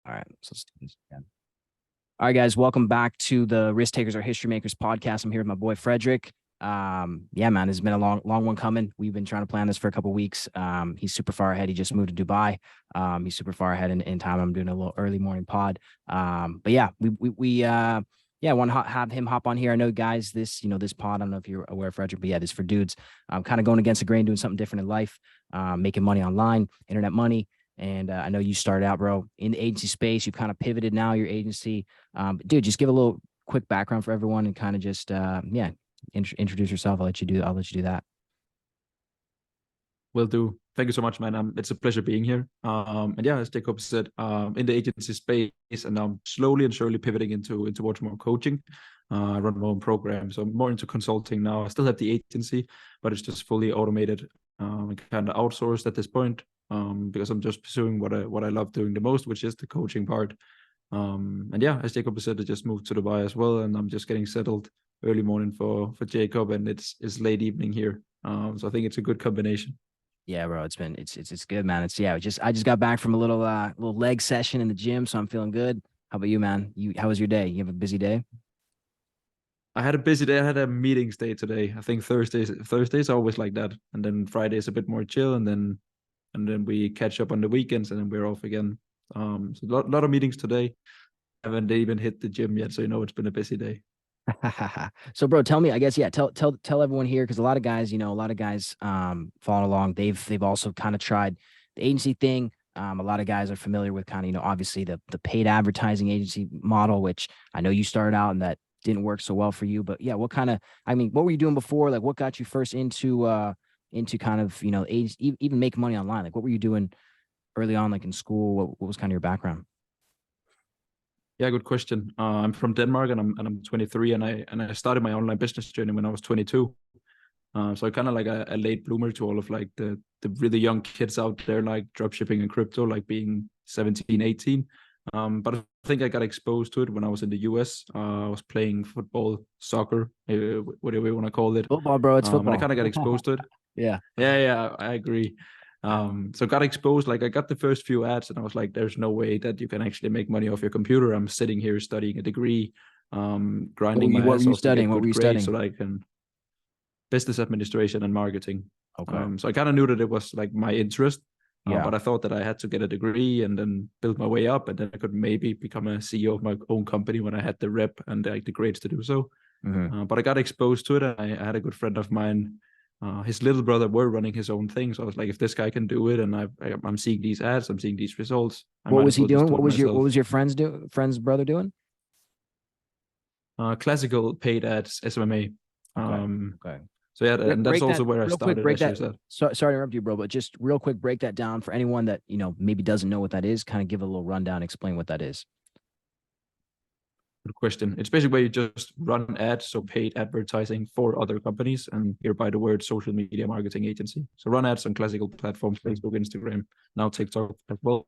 All right, so let's do this again. All right, guys, welcome back to the Risk Takers or History Makers podcast. I'm here with my boy Frederik. Yeah, man, it's been a long one coming. We've been trying to plan this for a couple of weeks. He's super far ahead. He just moved to Dubai. He's super far ahead in time. I'm doing a little early morning pod. But yeah, we want to have him hop on here. I know, guys, this pod, I don't know if you're aware, Frederik, but yeah, this is for dudes. Kind of going against the grain, doing something different in life, making money online, internet money. And I know you started out, bro, in the agency space. You've kind of pivoted now, your agency. Dude, just give a little quick background for everyone and kind of just, introduce yourself. I'll let you do that. Will do. Thank you so much, man. It's a pleasure being here. And yeah, as Jacob said, in the agency space, and I'm slowly and surely pivoting towards more coaching. I run my own program, so I'm more into consulting now. I still have the agency, but it's just fully automated and kind of outsourced at this point. Because I'm just pursuing what I love doing the most, which is the coaching part. And yeah, as Jacob said, I just moved to Dubai as well, and I'm just getting settled early morning for Jacob, and it's late evening here. So I think it's a good combination. Yeah, bro, it's good, man. I just got back from a little leg session in the gym, so I'm feeling good. How about you, man? How was your day? You have a busy day? I had a busy day. I had a meetings day today. I think Thursdays are always like that, and then Friday is a bit more chill, and then we catch up on the weekends, and then we're off again. So a lot of meetings today. I haven't even hit the gym yet, so it's been a busy day. So, bro, tell me, I guess, yeah, tell everyone here, because a lot of guys, following along. They've also kind of tried the agency thing. A lot of guys are familiar with kind of, obviously the paid advertising agency model, which I know you started out and that didn't work so well for you. But yeah, what were you doing before? Like, what got you first into kind of, even making money online? Like, what were you doing early on, like in school? What was kind of your background? Yeah, good question. I'm from Denmark, and I'm 23, and I started my online business journey when I was 22. So I kind of like a late bloomer to all of like the really young kids out there, like drop shipping and crypto, like being 17, 18. But I think I got exposed to it when I was in the US. I was playing football, soccer, whatever you want to call it. Football, bro. It's football. And I kind of got exposed to it. Yeah. Yeah, I agree. So got exposed, like I got the first few ads, and I was like, there's no way that you can actually make money off your computer. I'm sitting here studying a degree, grinding my ass off to get good grades so that I can business administration and marketing. Okay. So I kind of knew that it was like my interest, Yeah. but I thought that I had to get a degree and then build my way up, and then I could maybe become a CEO of my own company when I had the rep and like the grades to do so. Mm-hmm. But I got exposed to it. And I had a good friend of mine. His little brother were running his own thing, so I was like, if this guy can do it, and I'm seeing these ads, I'm seeing these results. What was he doing? What was your friend's brother doing? Classical paid ads, SMMA. Okay. So yeah, and that's also where I started. Sorry to interrupt you, bro, but just real quick, break that down for anyone that maybe doesn't know what that is. Kind of give a little rundown, explain what that is. Good question. It's basically where you just run ads, so paid advertising for other companies, and hereby the word social media marketing agency. So run ads on classical platforms, Facebook, Instagram, now TikTok as well.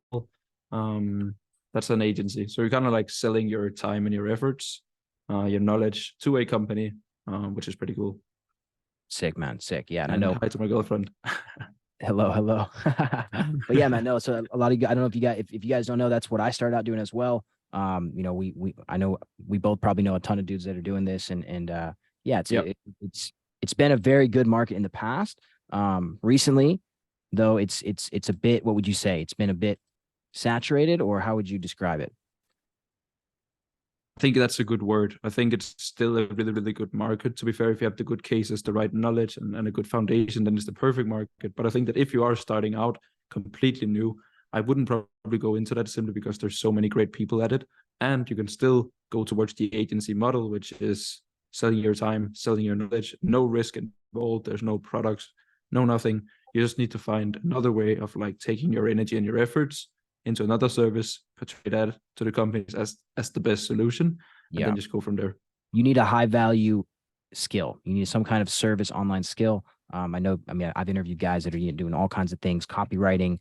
That's an agency. So you're kind of like selling your time and your efforts, your knowledge to a company, which is pretty cool. Sick, man. Sick. Yeah. And I know. Hi to my girlfriend. Hello. But yeah, man, no. So a lot of you, I don't know if you guys don't know, that's what I started out doing as well. I know we both probably know a ton of dudes that are doing this, and yeah, it's been a very good market in the past. Recently, though, it's a bit, what would you say? It's been a bit saturated, or how would you describe it? I think that's a good word. I think it's still a really, really good market. To be fair, if you have the good cases, the right knowledge, and a good foundation, then it's the perfect market. But I think that if you are starting out completely new, I wouldn't probably go into that simply because there's so many great people at it. And you can still go towards the agency model, which is selling your time, selling your knowledge, no risk involved. There's no products, no nothing. You just need to find another way of like taking your energy and your efforts into another service, portray that to the companies as the best solution, and then just go from there. You need a high value skill. You need some kind of service online skill. I've interviewed guys that are doing all kinds of things, copywriting,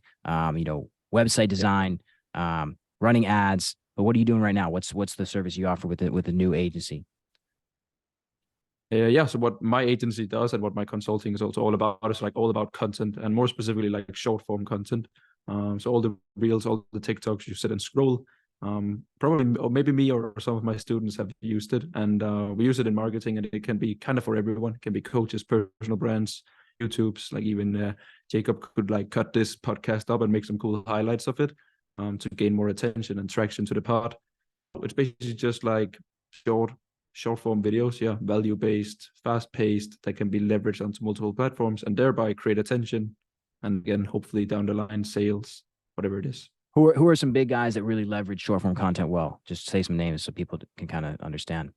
website design, running ads. But what are you doing right now? What's the service you offer with the new agency? So what my agency does and what my consulting is also all about is like all about content, and more specifically like short form content. So all the reels, all the TikToks you sit and scroll, Probably, or maybe me or some of my students have used it, and we use it in marketing, and it can be kind of for everyone. It can be coaches, personal brands, YouTube's, like even Jacob could like cut this podcast up and make some cool highlights of it to gain more attention and traction to the pod. It's basically just like short form videos, yeah, value based, fast paced, that can be leveraged onto multiple platforms and thereby create attention, and again, hopefully down the line, sales, whatever it is. Who are some big guys that really leverage short form content well? Just say some names so people can kind of understand.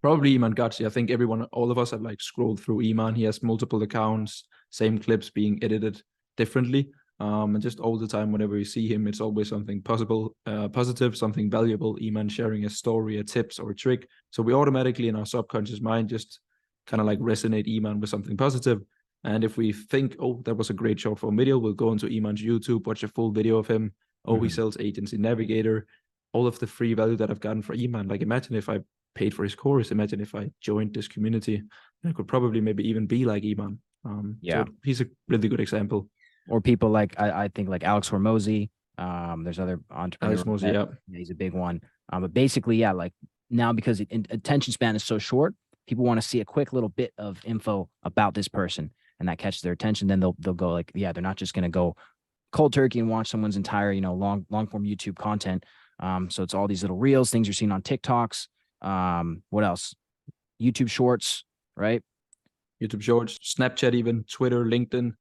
Probably Iman Ghazi. I think all of us have like scrolled through Iman. He has multiple accounts, same clips being edited differently. And just all the time, whenever you see him, it's always something positive, something valuable. Iman sharing a story, a tips or a trick. So we automatically in our subconscious mind just kind of like resonate Iman with something positive. And if we think, oh, that was a great short form video, we'll go into Iman's YouTube, watch a full video of him. Oh, he sells Agency Navigator. All of the free value that I've gotten for Iman. Like imagine if I paid for his course. Imagine if I joined this community, I could probably maybe even be like Iman. So he's a really good example. Or people like I think like Alex Hormozy. There's other entrepreneurs. Alex Hormozy, yeah, he's a big one. But basically, yeah, like now because attention span is so short, people want to see a quick little bit of info about this person, and that catches their attention. Then they'll go like, yeah, they're not just gonna go cold turkey and watch someone's entire long form YouTube content. So it's all these little reels, things you're seeing on TikToks. What else? YouTube Shorts, right? YouTube Shorts, Snapchat, even Twitter, LinkedIn.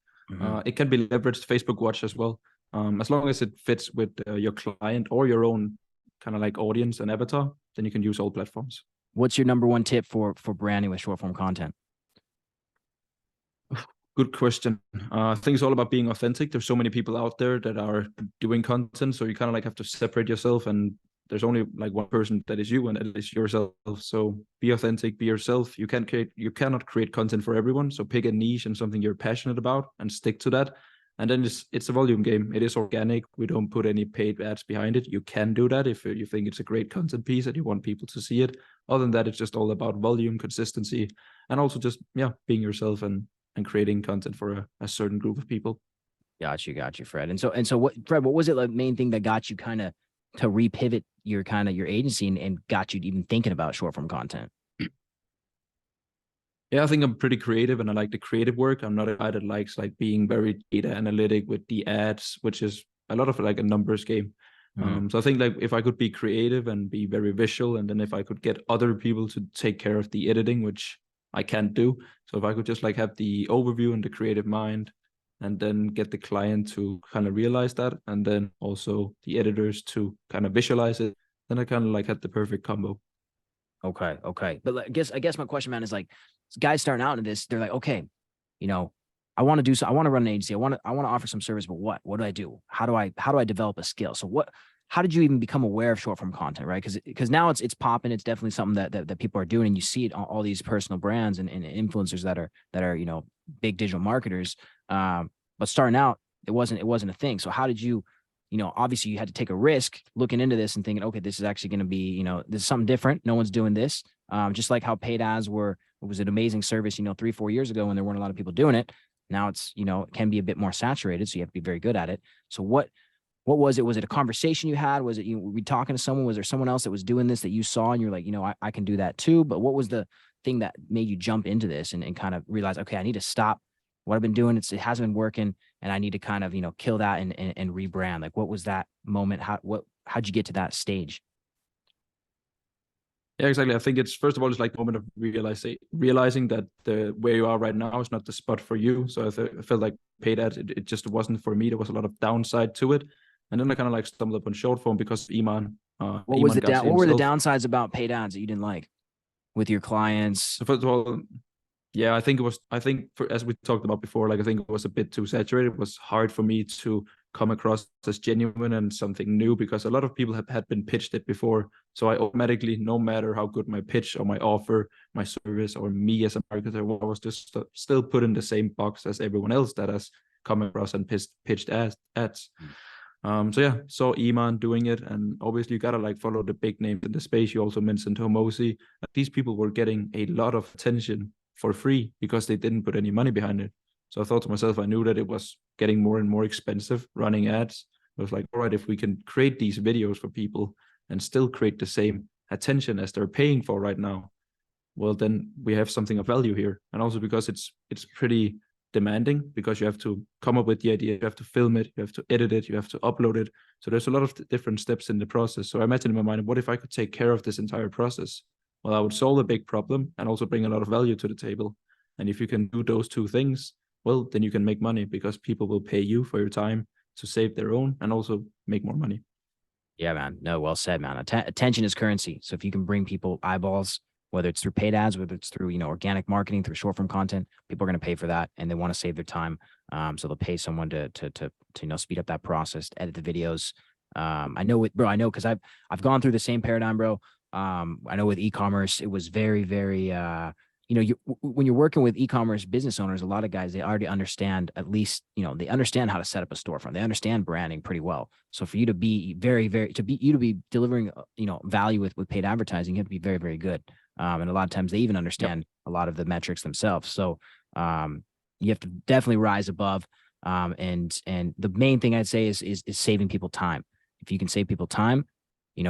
It can be leveraged, Facebook Watch as well. As long as it fits with your client or your own kind of like audience and avatar, then you can use all platforms. What's your number one tip for branding with short form content? Good question. I think it's all about being authentic. There's so many people out there that are doing content, so you kind of like have to separate yourself, and there's only like one person that is you, and it is yourself. So be authentic, be yourself. You cannot create content for everyone. So pick a niche and something you're passionate about and stick to that. And then it's a volume game. It is organic. We don't put any paid ads behind it. You can do that if you think it's a great content piece and you want people to see it. Other than that, it's just all about volume, consistency, and also just being yourself and creating content for a certain group of people. Got you, Fred. And so what, Fred, what was it, like main thing that got you kind of to repivot your agency and got you even thinking about short form content? Yeah, I think I'm pretty creative and I like the creative work. I'm not a guy that likes like being very data analytic with the ads, which is a lot of like a numbers game. So I think like if I could be creative and be very visual, and then if I could get other people to take care of the editing, which I can't do. So if I could just like have the overview and the creative mind, and then get the client to kind of realize that, and then also the editors to kind of visualize it, then I kind of like had the perfect combo. Okay. But I guess my question, man, is like guys starting out in this, they're like, okay, I want to do so. I want to run an agency. I want to offer some service, but what do I do? How do I develop a skill? So how did you even become aware of short form content, right? Because now it's popping. It's definitely something that people are doing, and you see it on all these personal brands and influencers that are big digital marketers. But starting out, it wasn't a thing. So how did you, obviously you had to take a risk looking into this and thinking, okay, this is actually going to be, this is something different. No one's doing this. Just like how paid ads was an amazing service, 3-4 years ago when there weren't a lot of people doing it. Now it's, it can be a bit more saturated. So you have to be very good at it. So what was it? Was it a conversation you had? Was it, were we talking to someone? Was there someone else that was doing this that you saw and you're like, I can do that too. But what was the thing that made you jump into this and kind of realize, okay, I need to stop what I've been doing. It hasn't been working and I need to kind of, kill that and rebrand. Like, what was that moment? How'd you get to that stage? Yeah, exactly. I think it's, first of all, it's like the moment of realizing that where you are right now is not the spot for you. So I felt like paid ads, it just wasn't for me. There was a lot of downside to it. And then I kind of like stumbled upon short form because Iman. What were the downsides about paid ads that you didn't like with your clients? So first of all, yeah, I think as we talked about before, like I think it was a bit too saturated. It was hard for me to come across as genuine and something new because a lot of people had been pitched it before. So I automatically, no matter how good my pitch or my offer, my service, or me as a marketer, I was just still put in the same box as everyone else that has come across and pitched ads. So yeah, saw Iman doing it, and obviously you gotta like follow the big names in the space. You also mentioned Hormozy. These people were getting a lot of attention for free because they didn't put any money behind it. So I thought to myself, I knew that it was getting more and more expensive running ads. It was like, all right, if we can create these videos for people and still create the same attention as they're paying for right now, well, then we have something of value here. And also because it's pretty demanding, because you have to come up with the idea, you have to film it, you have to edit it, you have to upload it. So there's a lot of different steps in the process. So I imagine in my mind, what if I could take care of this entire process? Well, I would solve a big problem and also bring a lot of value to the table. And if you can do those two things, well, then you can make money, because people will pay you for your time to save their own and also make more money. Yeah, man. No, well said, man. Attention is currency. So if you can bring people eyeballs, whether it's through paid ads, whether it's through, organic marketing, through short form content, people are going to pay for that, and they want to save their time. So they'll pay someone to speed up that process, to edit the videos. I know because I've gone through the same paradigm, bro. I know with e-commerce, it was very, very, when you're working with e-commerce business owners, a lot of guys, they already understand, at least, they understand how to set up a storefront. They understand branding pretty well. So for you to be to be delivering, value with paid advertising, you have to be very, very good. And a lot of times they even understand a lot of the metrics themselves. So, you have to definitely rise above. And the main thing I'd say is saving people time. If you can save people time,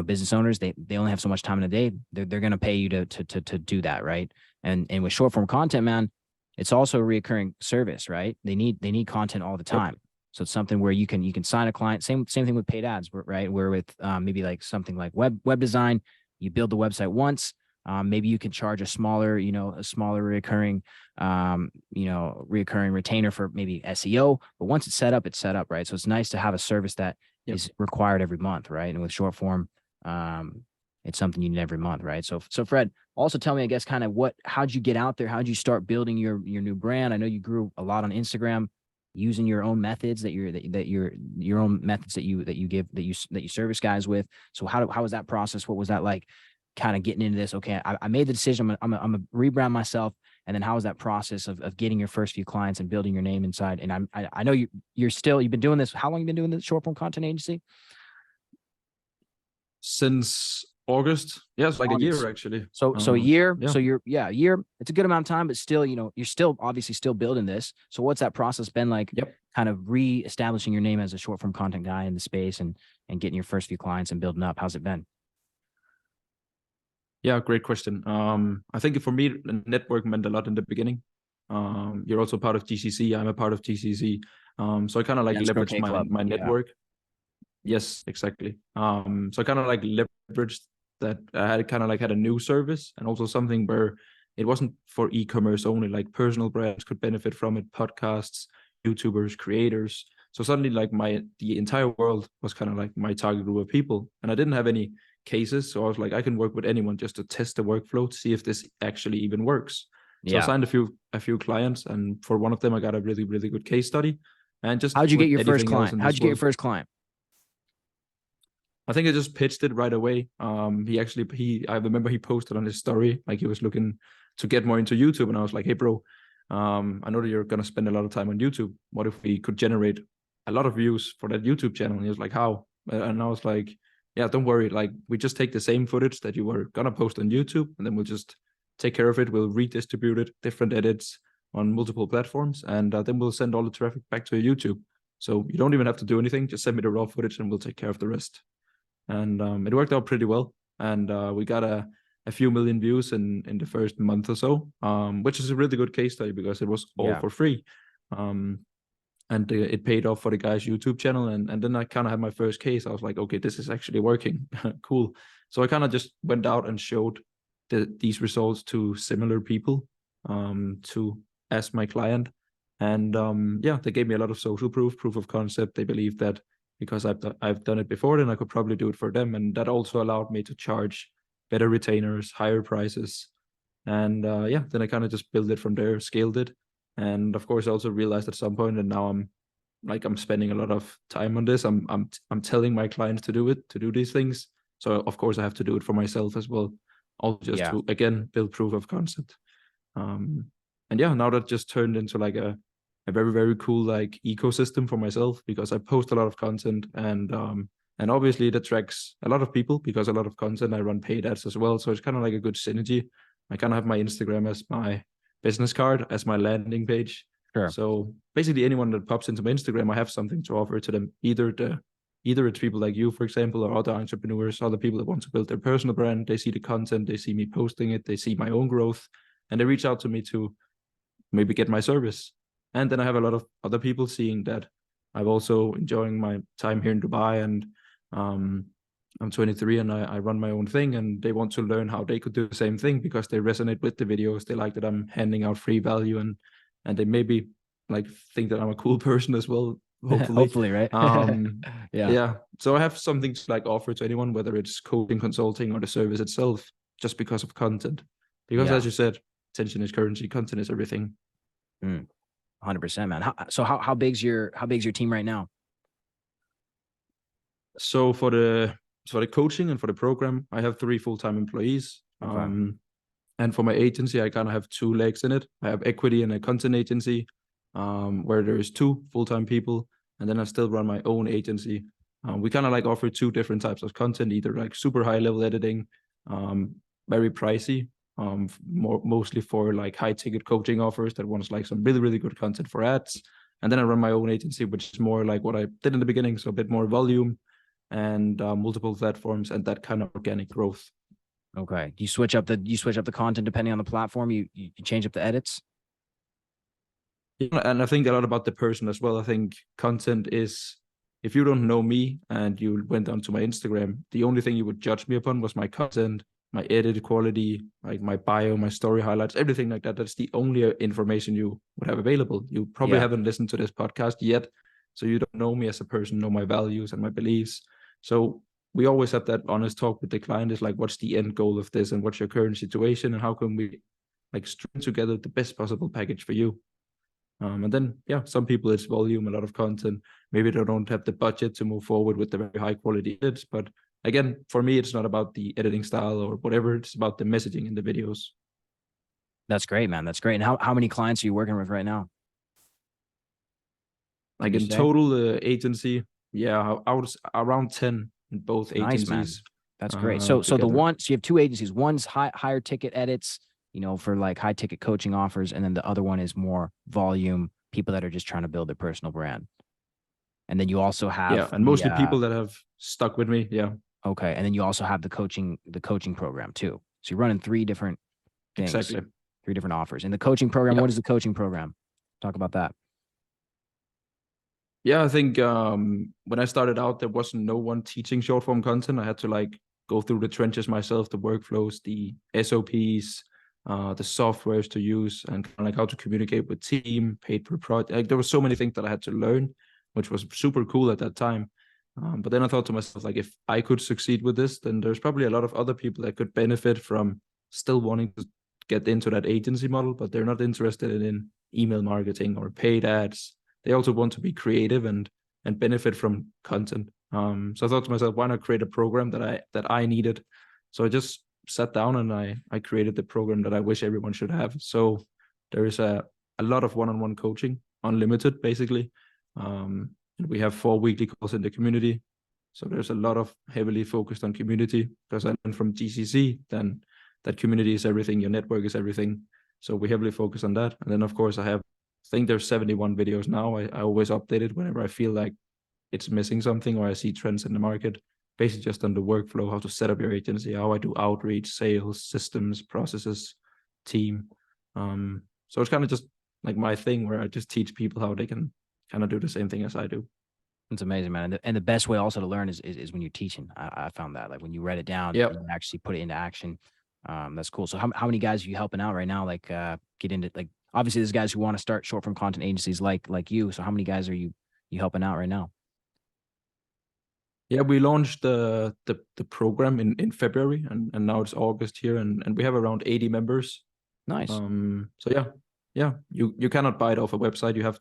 business owners, they only have so much time in a day. They're going to pay you to do that. Right. And with short form content, man, it's also a reoccurring service, right? They need content all the time. So it's something where you can sign a client. Same thing with paid ads, right? Where with maybe like something like web design, you build the website once. Maybe you can charge a smaller recurring retainer for maybe SEO. But once it's set up, right? So it's nice to have a service that is required every month, right? And with short form, it's something you need every month, right? So Fred, also tell me, I guess, kind of how'd you get out there? How'd you start building your new brand? I know you grew a lot on Instagram, using your own methods your own methods that you service guys with. So how was that process? What was that like, kind of getting into this? Okay, I made the decision. I'm gonna rebrand myself. And then how was that process of getting your first few clients and building your name inside? And I know you've been doing this. How long have you been doing this short form content agency? Since August. Yeah, it's like August. a year actually. So a year. Yeah. So a year. It's a good amount of time, but still, you're still obviously still building this. So what's that process been like? Yep. Kind of re-establishing your name as a short form content guy in the space and getting your first few clients and building up. How's it been? Yeah, great question. I think for me, the network meant a lot in the beginning. You're also part of GCC. I'm a part of GCC. So I kind of like leveraged my network. Yes, exactly. So I kind of like leveraged that. I had a new service, and also something where it wasn't for e-commerce only. Like personal brands could benefit from it, podcasts, YouTubers, creators. So suddenly, like the entire world was kind of like my target group of people, and I didn't have any cases. So I was like, I can work with anyone just to test the workflow to see if this actually even works. So I signed a few clients, and for one of them, I got a really, really good case study. And just how'd you get your first client? How'd you get your first client? I think I just pitched it right away. I remember he posted on his story, like he was looking to get more into YouTube. And I was like, hey, bro, I know that you're going to spend a lot of time on YouTube. What if we could generate a lot of views for that YouTube channel? And he was like, how? And I was like, yeah, don't worry. Like, we just take the same footage that you were going to post on YouTube, and then we'll just take care of it. We'll redistribute it, different edits on multiple platforms. And then we'll send all the traffic back to YouTube. So you don't even have to do anything. Just send me the raw footage and we'll take care of the rest. And it worked out pretty well. And we got a few million views in the first month or so, which is a really good case study because it was all for free. And it paid off for the guy's YouTube channel. And then I kind of had my first case. I was like, okay, this is actually working. Cool. So I kind of just went out and showed these results to similar people as my client. And they gave me a lot of social proof of concept. They believed that because I've done it before, then I could probably do it for them. And that also allowed me to charge better retainers, higher prices. And then I kind of just built it from there, scaled it. And of course, I also realized at some point that now I'm spending a lot of time on this. I'm telling my clients to do these things. So of course I have to do it for myself as well. Also just to again build proof of concept. Now that just turned into like a very, very cool like ecosystem for myself, because I post a lot of content, and obviously it attracts a lot of people because a lot of content I run paid ads as well. So it's kind of like a good synergy. I kind of have my Instagram as my business card, as my landing page. Sure. So basically anyone that pops into my Instagram, I have something to offer to them, either the either it's people like you, for example, or other entrepreneurs, other people that want to build their personal brand. They see the content, they see me posting it, they see my own growth, and they reach out to me to maybe get my service. And then I have a lot of other people seeing that I'm also enjoying my time here in Dubai, and I'm 23 and I run my own thing, and they want to learn how they could do the same thing because they resonate with the videos. They like that I'm handing out free value, and they maybe like think that I'm a cool person as well, hopefully. Hopefully, right? Yeah. Yeah. So I have something to like offer to anyone, whether it's coaching, consulting, or the service itself, just because of content. Because Yeah. as you said, attention is currency, content is everything. 100%, man. How big's your team right now? So for the coaching and for the program, I have 3 full-time employees. Okay. And for my agency, I kind of have 2 legs in it. I have equity and a content agency, where there is 2 full-time people, and then I still run my own agency. We kind of like offer 2 different types of content, either like super high-level editing, very pricey, mostly for like high-ticket coaching offers that wants like some really, really good content for ads. And then I run my own agency, which is more like what I did in the beginning, so a bit more volume and multiple platforms and that kind of organic growth. Okay. You switch up the content depending on the platform. You change up the edits. Yeah, and I think a lot about the person as well. I think content is, if you don't know me and you went onto my Instagram, the only thing you would judge me upon was my content, my edit quality, like my bio, my story highlights, everything like that. That's the only information you would have available. You probably haven't listened to this podcast yet, so you don't know me as a person, know my values and my beliefs. So we always have that honest talk with the client, is like, what's the end goal of this and what's your current situation and how can we like string together the best possible package for you. And then, yeah, some people it's volume, a lot of content. Maybe they don't have the budget to move forward with the very high quality edits. But again, for me, it's not about the editing style or whatever. It's about the messaging in the videos. That's great, man. That's great. And how many clients are you working with right now? Like in total, the agency, yeah, I was around 10 in both agencies. Nice, man. That's great. So you have 2 agencies. One's higher ticket edits, for like high ticket coaching offers, and then the other one is more volume, people that are just trying to build their personal brand. And then you also have and mostly people that have stuck with me. Yeah. Okay. And then you also have the coaching program too. So you're running 3 different things. Exactly. 3 different offers. And the coaching program, what is the coaching program? Talk about that. Yeah, I think when I started out, there wasn't no one teaching short form content. I had to like go through the trenches myself, the workflows, the SOPs, the softwares to use, and kind of like how to communicate with team, paid per project. Like there were so many things that I had to learn, which was super cool at that time. But then I thought to myself, like, if I could succeed with this, then there's probably a lot of other people that could benefit from still wanting to get into that agency model, but they're not interested in email marketing or paid ads. They also want to be creative and benefit from content. So I thought to myself, why not create a program that I needed? So I just sat down and I created the program that I wish everyone should have. So there is a lot of one-on-one coaching, unlimited basically. And we have 4 weekly calls in the community. So there's a lot of heavily focused on community, because I learned from GCC, then that community is everything, your network is everything. So we heavily focus on that. And then of course I think there's 71 videos now. I always update it whenever I feel like it's missing something or I see trends in the market, basically just on the workflow, how to set up your agency, how I do outreach, sales, systems, processes, team. So it's kind of just like my thing where I just teach people how they can kind of do the same thing as I do. It's amazing, man. And the best way also to learn is when you're teaching. I found that, like, when you write it down, you actually put it into action. That's cool. So how many guys are you helping out right now? Like, get into, like, obviously there's guys who want to start short form content agencies like you. So how many guys are you helping out right now? Yeah, we launched the program in February, and now it's August here, and we have around 80 members. Nice. So yeah, you cannot buy it off a website. You have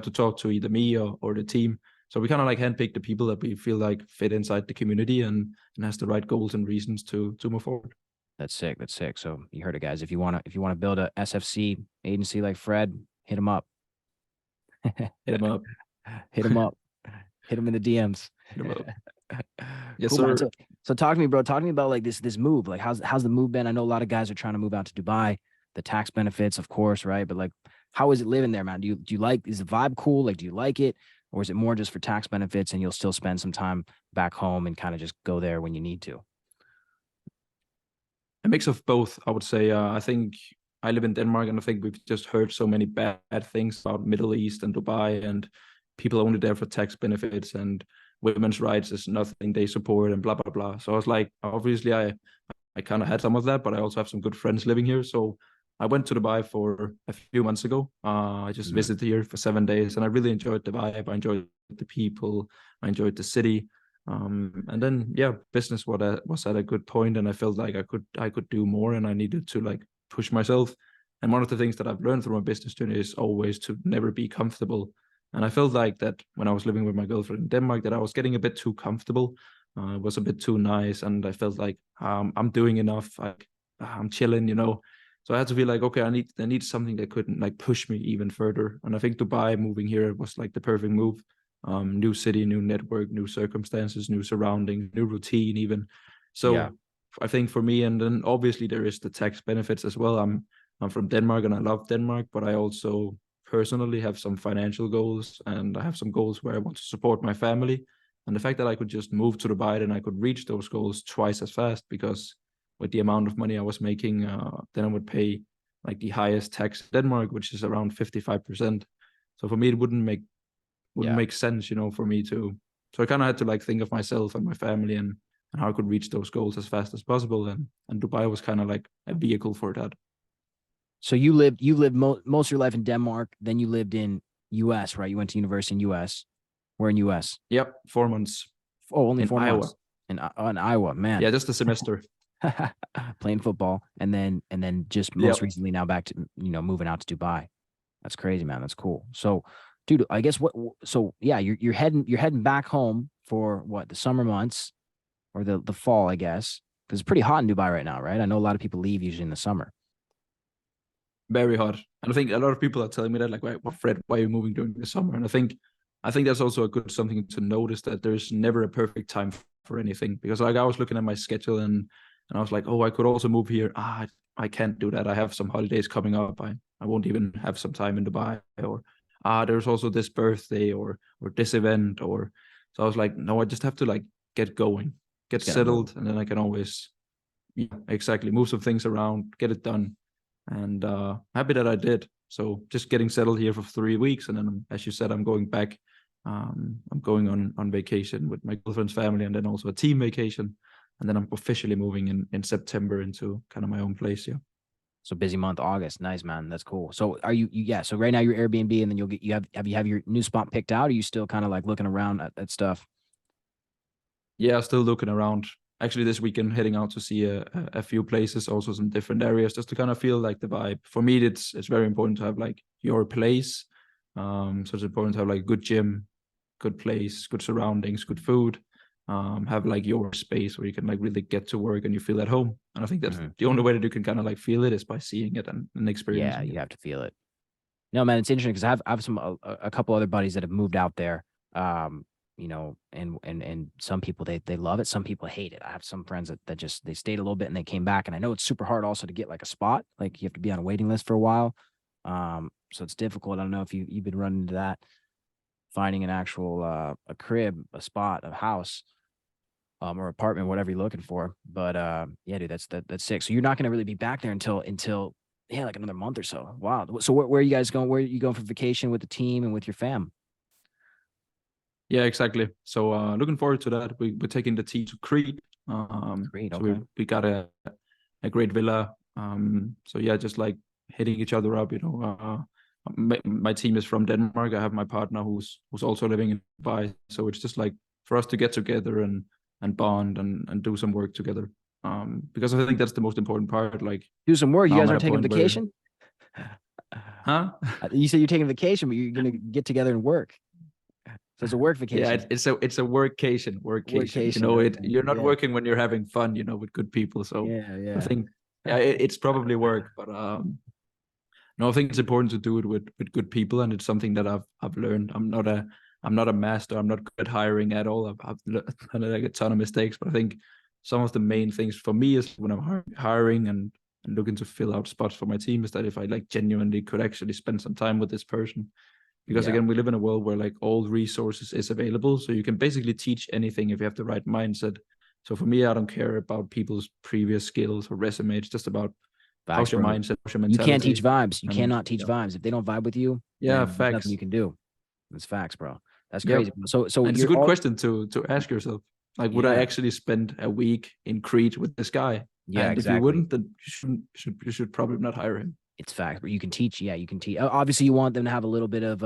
to talk to either me or the team. So we kind of like handpick the people that we feel like fit inside the community and has the right goals and reasons to move forward. That's sick. That's sick. So you heard it, guys. If you want to build a SFC agency like Fred, hit him up. Hit him up. Hit him up. Hit him in the DMs. Hit him up. Yes, cool, sir. So talk to me, bro. Talk to me about like this move. Like, how's the move been? I know a lot of guys are trying to move out to Dubai. The tax benefits, of course, right? But like, how is it living there, man? Do you like? Is the vibe cool? Like, do you like it? or is it more just for tax benefits and you'll still spend some time back home and kind of just go there when you need to? A mix of both, I would say. I think I live in Denmark, and I think we've just heard so many bad things about Middle East and Dubai, and people only there for tax benefits, and women's rights is nothing they support, and blah blah blah. So I was like, obviously, I kind of had some of that, but I also have some good friends living here. So I went to Dubai for a few months ago. I just visited here for 7 days, and I really enjoyed the vibe. I enjoyed the people. I enjoyed the city. And then yeah, business was at a good point, and I felt like I could do more, and I needed to like push myself. And one of the things that I've learned through my business journey is always to never be comfortable. And I felt like that when I was living with my girlfriend in Denmark, that I was getting a bit too comfortable. It was a bit too nice, and I felt like I'm doing enough. I'm chilling, you know. So I had to be like, okay, I need something that could like push me even further. And I think Dubai, moving here, was like the perfect move. New city, new network, new circumstances, new surroundings, new routine even. So Yeah. I think for me, and then obviously there is the tax benefits as well. I'm from Denmark and I love Denmark, but I also personally have some financial goals, and I have some goals where I want to support my family. And the fact that I could just move to Dubai, then I could reach those goals twice as fast, because with the amount of money I was making, then I would pay like the highest tax in Denmark, which is around 55%. So for me, it wouldn't make sense, you know, for me to. So I kind of had to like think of myself and my family, and how I could reach those goals as fast as possible. And Dubai was kind of like a vehicle for that. So you lived most of your life in Denmark, then you lived in US, right? You went to university in US. Where in US? Yep, 4 months Oh, only in 4 months Iowa. in Iowa, man. Yeah, just a semester. Playing football, and then just most Yep. recently now back to moving out to Dubai. That's crazy, man. That's cool. So, dude, I guess so yeah, you're heading back home for what, the summer months or the fall, I guess, because it's pretty hot in Dubai right now, right? I know a lot of people leave usually in the summer. Very hot. And I think a lot of people are telling me that, like, Fred, why are you moving during the summer? And I think that's also a good something to notice, that there's never a perfect time for anything. Because like I was looking at my schedule, and I was like, oh, I could also move here. I can't do that. I have some holidays coming up. I won't even have some time in Dubai. Or there's also this birthday or this event. Or so I was like, no, I just have to like get going, get Just gotta move. settled, and then I can always, yeah, exactly, move some things around, get it done. And happy that I did. So just getting settled here for 3 weeks, and then, as you said, I'm going back. I'm going on vacation with my girlfriend's family, and then also a team vacation, and then I'm officially moving in September into kind of my own place. Yeah. So busy month, August. Nice, man. That's cool. So are yeah. So right now you're Airbnb, and then you'll get you have your new spot picked out? Or are you still kind of like looking around at stuff? Yeah, still looking around. Actually, this weekend heading out to see a few places, also some different areas, just to kind of feel like the vibe. For me, it's very important to have like your place. So it's important to have like good gym, good place, good surroundings, good food. Have like your space where you can like really get to work and you feel at home. And I think that's Mhm. the only way that you can kind of like feel it is by seeing it and Yeah, experiencing you it. have to feel it. No, man, it's interesting because I have some a couple other buddies that have moved out there. And some people they love it, some people hate it. I have some friends that just they stayed a little bit and they came back, and I know it's super hard also to get like a spot. Like you have to be on a waiting list for a while. So it's difficult. I don't know if you've been running into that, finding an actual a crib, a spot, a house, or apartment, whatever you're looking for. But yeah, dude, that's sick. So you're not gonna really be back there until yeah, like another month or so. Wow. So where are you guys going? Where are you going for vacation with the team and with your fam? Yeah, exactly. So looking forward to that. We're taking the team to Crete. Great. So Okay. we got a great villa. So yeah, just like hitting each other up. My team is from Denmark. I have my partner who's also living in Dubai. So it's just like for us to get together and bond and do some work together. Because I think that's the most important part. Like Do some work. You now I'm guys at aren't a taking point where, vacation? huh? You said you're taking vacation, but you're gonna get together and work. So it's a work Yeah, vacation. it's a workcation. Workcation. Okay. You're not Yeah. working when you're having fun, with good people. So Yeah. I Yeah. think, yeah, it's probably work, but no, I think it's important to do it with good people, and it's something that I've learned. I'm not a master. I'm not good at hiring at all. I've done like a ton of mistakes, but I think some of the main things for me is when I'm hiring and looking to fill out spots for my team is that if I like genuinely could actually spend some time with this person, Because again, we live in a world where like all resources is available. So you can basically teach anything if you have the right mindset. So for me, I don't care about people's previous skills or resume. It's just about how's your mindset, how's your mentality. You can't teach vibes. You cannot teach vibes. If they don't vibe with you, yeah, there's facts. nothing you can do. That's facts, bro. That's crazy. So and it's a good question to ask yourself. Like, would I actually spend a week in Crete with this guy? Yeah, and exactly. If you wouldn't, then you should probably not hire him. It's facts, but you can teach. Yeah, you can teach. Obviously, you want them to have a little bit of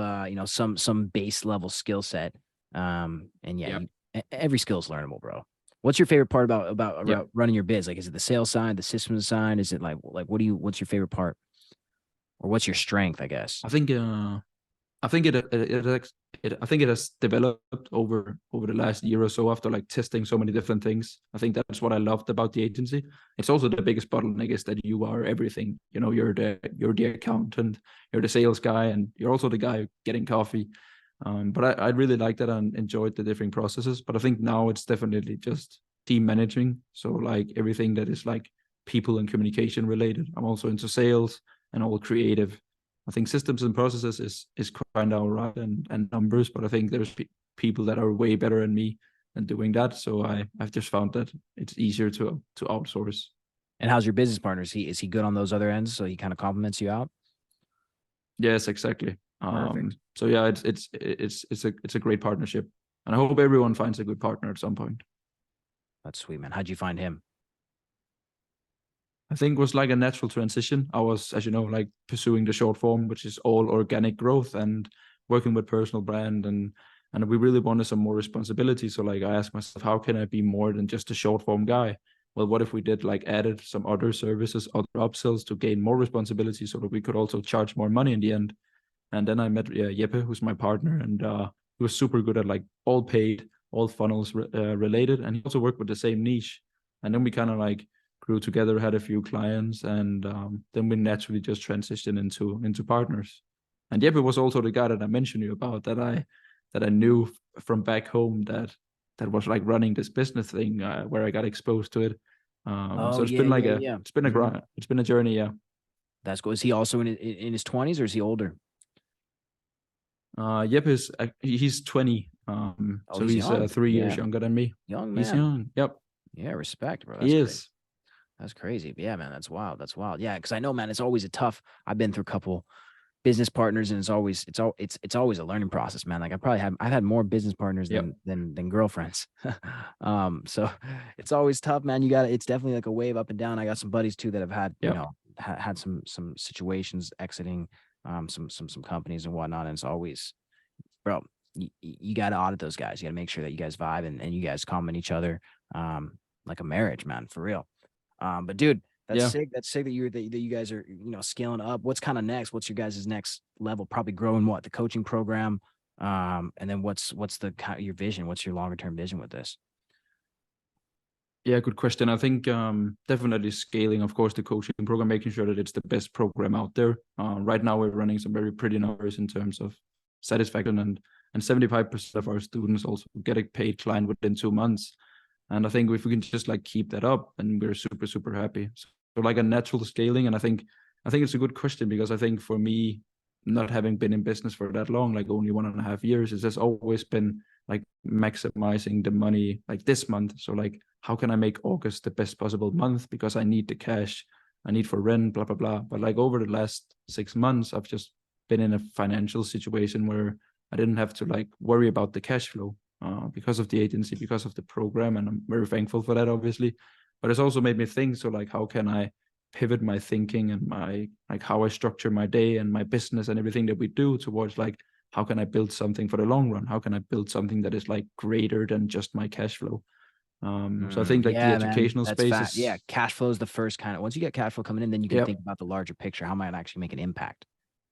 some base level skill set. Every skill is learnable, bro. What's your favorite part about running your biz? Like, is it the sales side, the systems side? Is it like what's your favorite part, or what's your strength? I guess. I think it has developed over the last year or so after like testing so many different things. I think that's what I loved about the agency. It's also the biggest bottleneck is that you are everything. You know, you're the accountant, you're the sales guy, and you're also the guy getting coffee. But I really liked that and enjoyed the different processes. But I think now it's definitely just team managing. So like everything that is like people and communication related. I'm also into sales and all creative. I think systems and processes is kind of all right and numbers, but I think there's people that are way better than me than doing that. So I've just found that it's easier to outsource. And how's your business partner? Is he good on those other ends? So he kind of complements you out? Yes, exactly. So yeah, it's a great partnership, and I hope everyone finds a good partner at some point. That's sweet, man. How'd you find him? I think it was like a natural transition. I was, as you know, like pursuing the short form, which is all organic growth and working with personal brand, and we really wanted some more responsibility. So like I asked myself, how can I be more than just a short form guy? Well, what if we did like added some other services, other upsells to gain more responsibility so that we could also charge more money in the end? And then I met Jeppe, who's my partner, and he was super good at like all paid, all funnels related, and he also worked with the same niche. And then we kind of like grew together, had a few clients, and then we naturally just transitioned into partners. And Jeppe was also the guy that I mentioned you about that I knew from back home that was like running this business thing where I got exposed to it. So it's been like it's been a grind, it's been a journey. Yeah, that's cool. Is he also in his 20s or is he older? Jeppe he's 20. So he's 3 years younger than me. Young man. He's young. Yep. Yeah, respect, bro. He is. That's crazy. But yeah, man, that's wild. That's wild. Yeah, because I know, man, it's always I've been through a couple business partners, and it's always a learning process, man. Like I've had more business partners than girlfriends. So it's always tough, man. It's definitely like a wave up and down. I got some buddies too that have had had some situations exiting some companies and whatnot, and it's always, bro, you got to audit those guys. You got to make sure that you guys vibe and you guys comment each other, like a marriage, man, for real. But dude, that's sick. That's sick that you guys are, scaling up. What's kind of next? What's your guys' next level? Probably growing the coaching program. And then what's your vision? What's your longer term vision with this? Yeah, good question. I think definitely scaling, of course, the coaching program, making sure that it's the best program out there. Right now, we're running some very pretty numbers in terms of satisfaction, and 75% of our students also get a paid client within 2 months. And I think if we can just like keep that up, and we're super, super happy. So like a natural scaling. And I think it's a good question, because I think for me, not having been in business for that long, like only 1.5 years, it has always been like maximizing the money like this month. So like, how can I make August the best possible month? Because I need the cash, I need for rent, blah, blah, blah. But like over the last 6 months, I've just been in a financial situation where I didn't have to like worry about the cash flow. Because of the agency, because of the program, and I'm very thankful for that, obviously. But it's also made me think, so like, how can I pivot my thinking and my like how I structure my day and my business and everything that we do towards like, how can I build something for the long run? How can I build something that is like greater than just my cash flow? So I think like the educational space is cash flow is the first kind of, once you get cash flow coming in, then you can think about the larger picture. How might I actually make an impact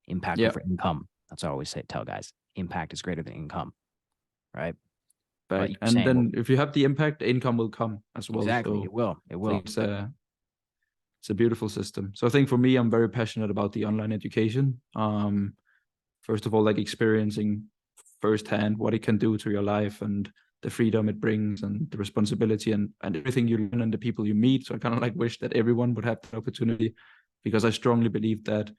for income? That's what I always tell guys. Impact is greater than income, right? But and then if you have the impact, income will come as well. Exactly, so it will. It's a beautiful system. So I think for me, I'm very passionate about the online education. First of all, like experiencing firsthand what it can do to your life, and the freedom it brings, and the responsibility, and everything you learn, and the people you meet. So I kind of like wish that everyone would have the opportunity, because I strongly believe that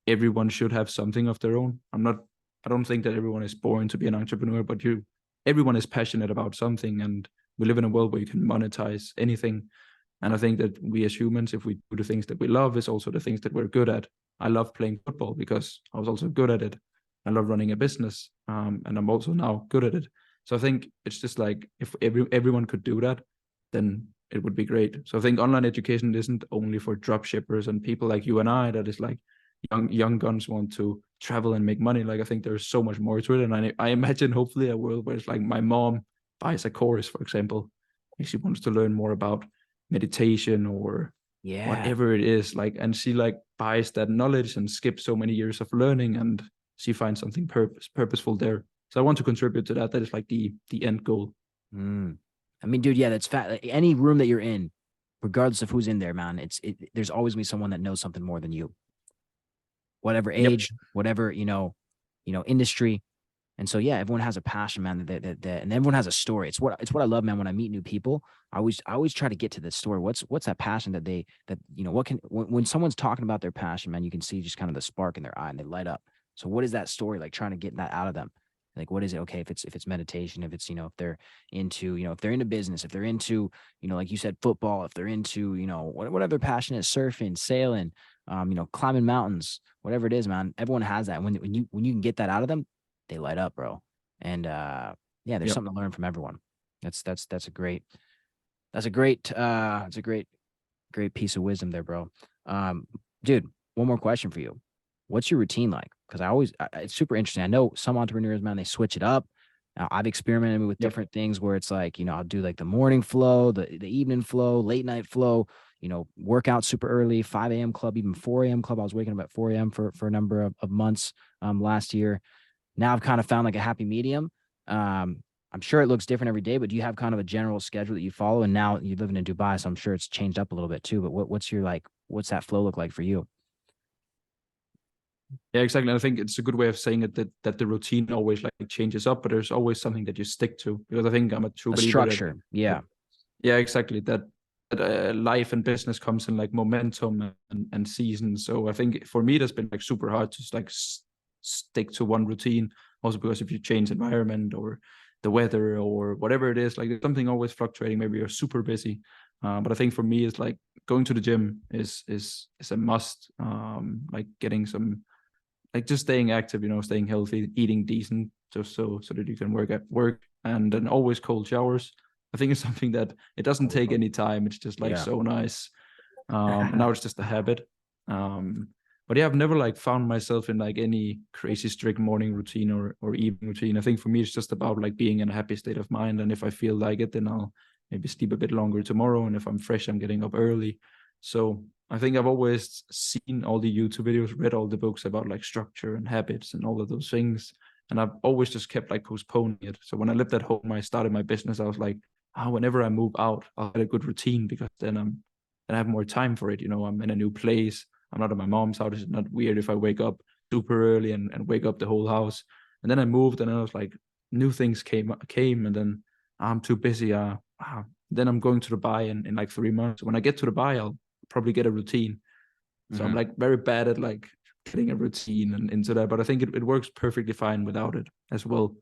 everyone should have something of their own. I'm not I don't think that everyone is born to be an entrepreneur, but everyone is passionate about something, and we live in a world where you can monetize anything. And I think that we as humans, if we do the things that we love, is also the things that we're good at. I love playing football because I was also good at it. I love running a business, and I'm also now good at it. So I think it's just like if everyone could do that, then it would be great. So I think online education isn't only for drop shippers and people like you and I, that is like young guns want to travel and make money. Like I think there's so much more to it. And I imagine hopefully a world where it's like my mom buys a course, for example, if she wants to learn more about meditation or whatever it is, like, and she like buys that knowledge and skips so many years of learning, and she finds something purposeful there. So I want to contribute to that. That is like the end goal. I mean, dude, yeah, that's fat. Like, any room that you're in, regardless of who's in there, man, there's always gonna be someone that knows something more than you. Whatever age, whatever, industry. And so, yeah, everyone has a passion, man, and everyone has a story. It's what I love, man. When I meet new people, I always try to get to the story. What's that passion when someone's talking about their passion, man, you can see just kind of the spark in their eye and they light up. So what is that story like, trying to get that out of them? Like, what is it? Okay, if it's meditation, if it's, if they're into, if they're into business, if they're into, like you said, football, if they're into, whatever their passion is, surfing, sailing, climbing mountains, whatever it is, man, everyone has that. When you can get that out of them, they light up, bro. And yeah, there's something to learn from everyone. That's a great piece of wisdom there, bro. Dude, one more question for you. What's your routine like? Because it's super interesting. I know some entrepreneurs, man, they switch it up. Now, I've experimented with different things where it's like, I'll do like the morning flow, the evening flow, late night flow, workout super early, 5 a.m. club, even 4 a.m. club. I was waking up at 4 a.m. for a number of months last year. Now I've kind of found like a happy medium. I'm sure it looks different every day, but do you have kind of a general schedule that you follow? And now you're living in Dubai, so I'm sure it's changed up a little bit too. But what's that flow look like for you? Yeah, exactly. And I think it's a good way of saying it, that the routine always like changes up, but there's always something that you stick to. Because I think I'm a true believer structure. Yeah, exactly. That life and business comes in like momentum and seasons. So I think for me, that's been like super hard to like stick to one routine. Also because if you change environment or the weather or whatever it is, like there's something always fluctuating. Maybe you're super busy. But I think for me, it's like going to the gym is a must. Like getting some, like just staying active, staying healthy, eating decent, just so that you can work at work, and then always cold showers. I think it's something that it doesn't take any time. It's just like so nice. And now it's just a habit. But yeah, I've never like found myself in like any crazy strict morning routine or evening routine. I think for me, it's just about like being in a happy state of mind. And if I feel like it, then I'll maybe sleep a bit longer tomorrow. And if I'm fresh, I'm getting up early. So I think I've always seen all the YouTube videos, read all the books about like structure and habits and all of those things. And I've always just kept like postponing it. So when I lived at home, I started my business. I was like, whenever I move out, I'll get a good routine because then I have more time for it. I'm in a new place. I'm not at my mom's house. It's not weird if I wake up super early and wake up the whole house. And then I moved, and I was like, new things came, and then I'm too busy. Then I'm going to Dubai in like 3 months. When I get to Dubai, I'll probably get a routine. So I'm like very bad at like getting a routine and into that. But I think it works perfectly fine without it as well,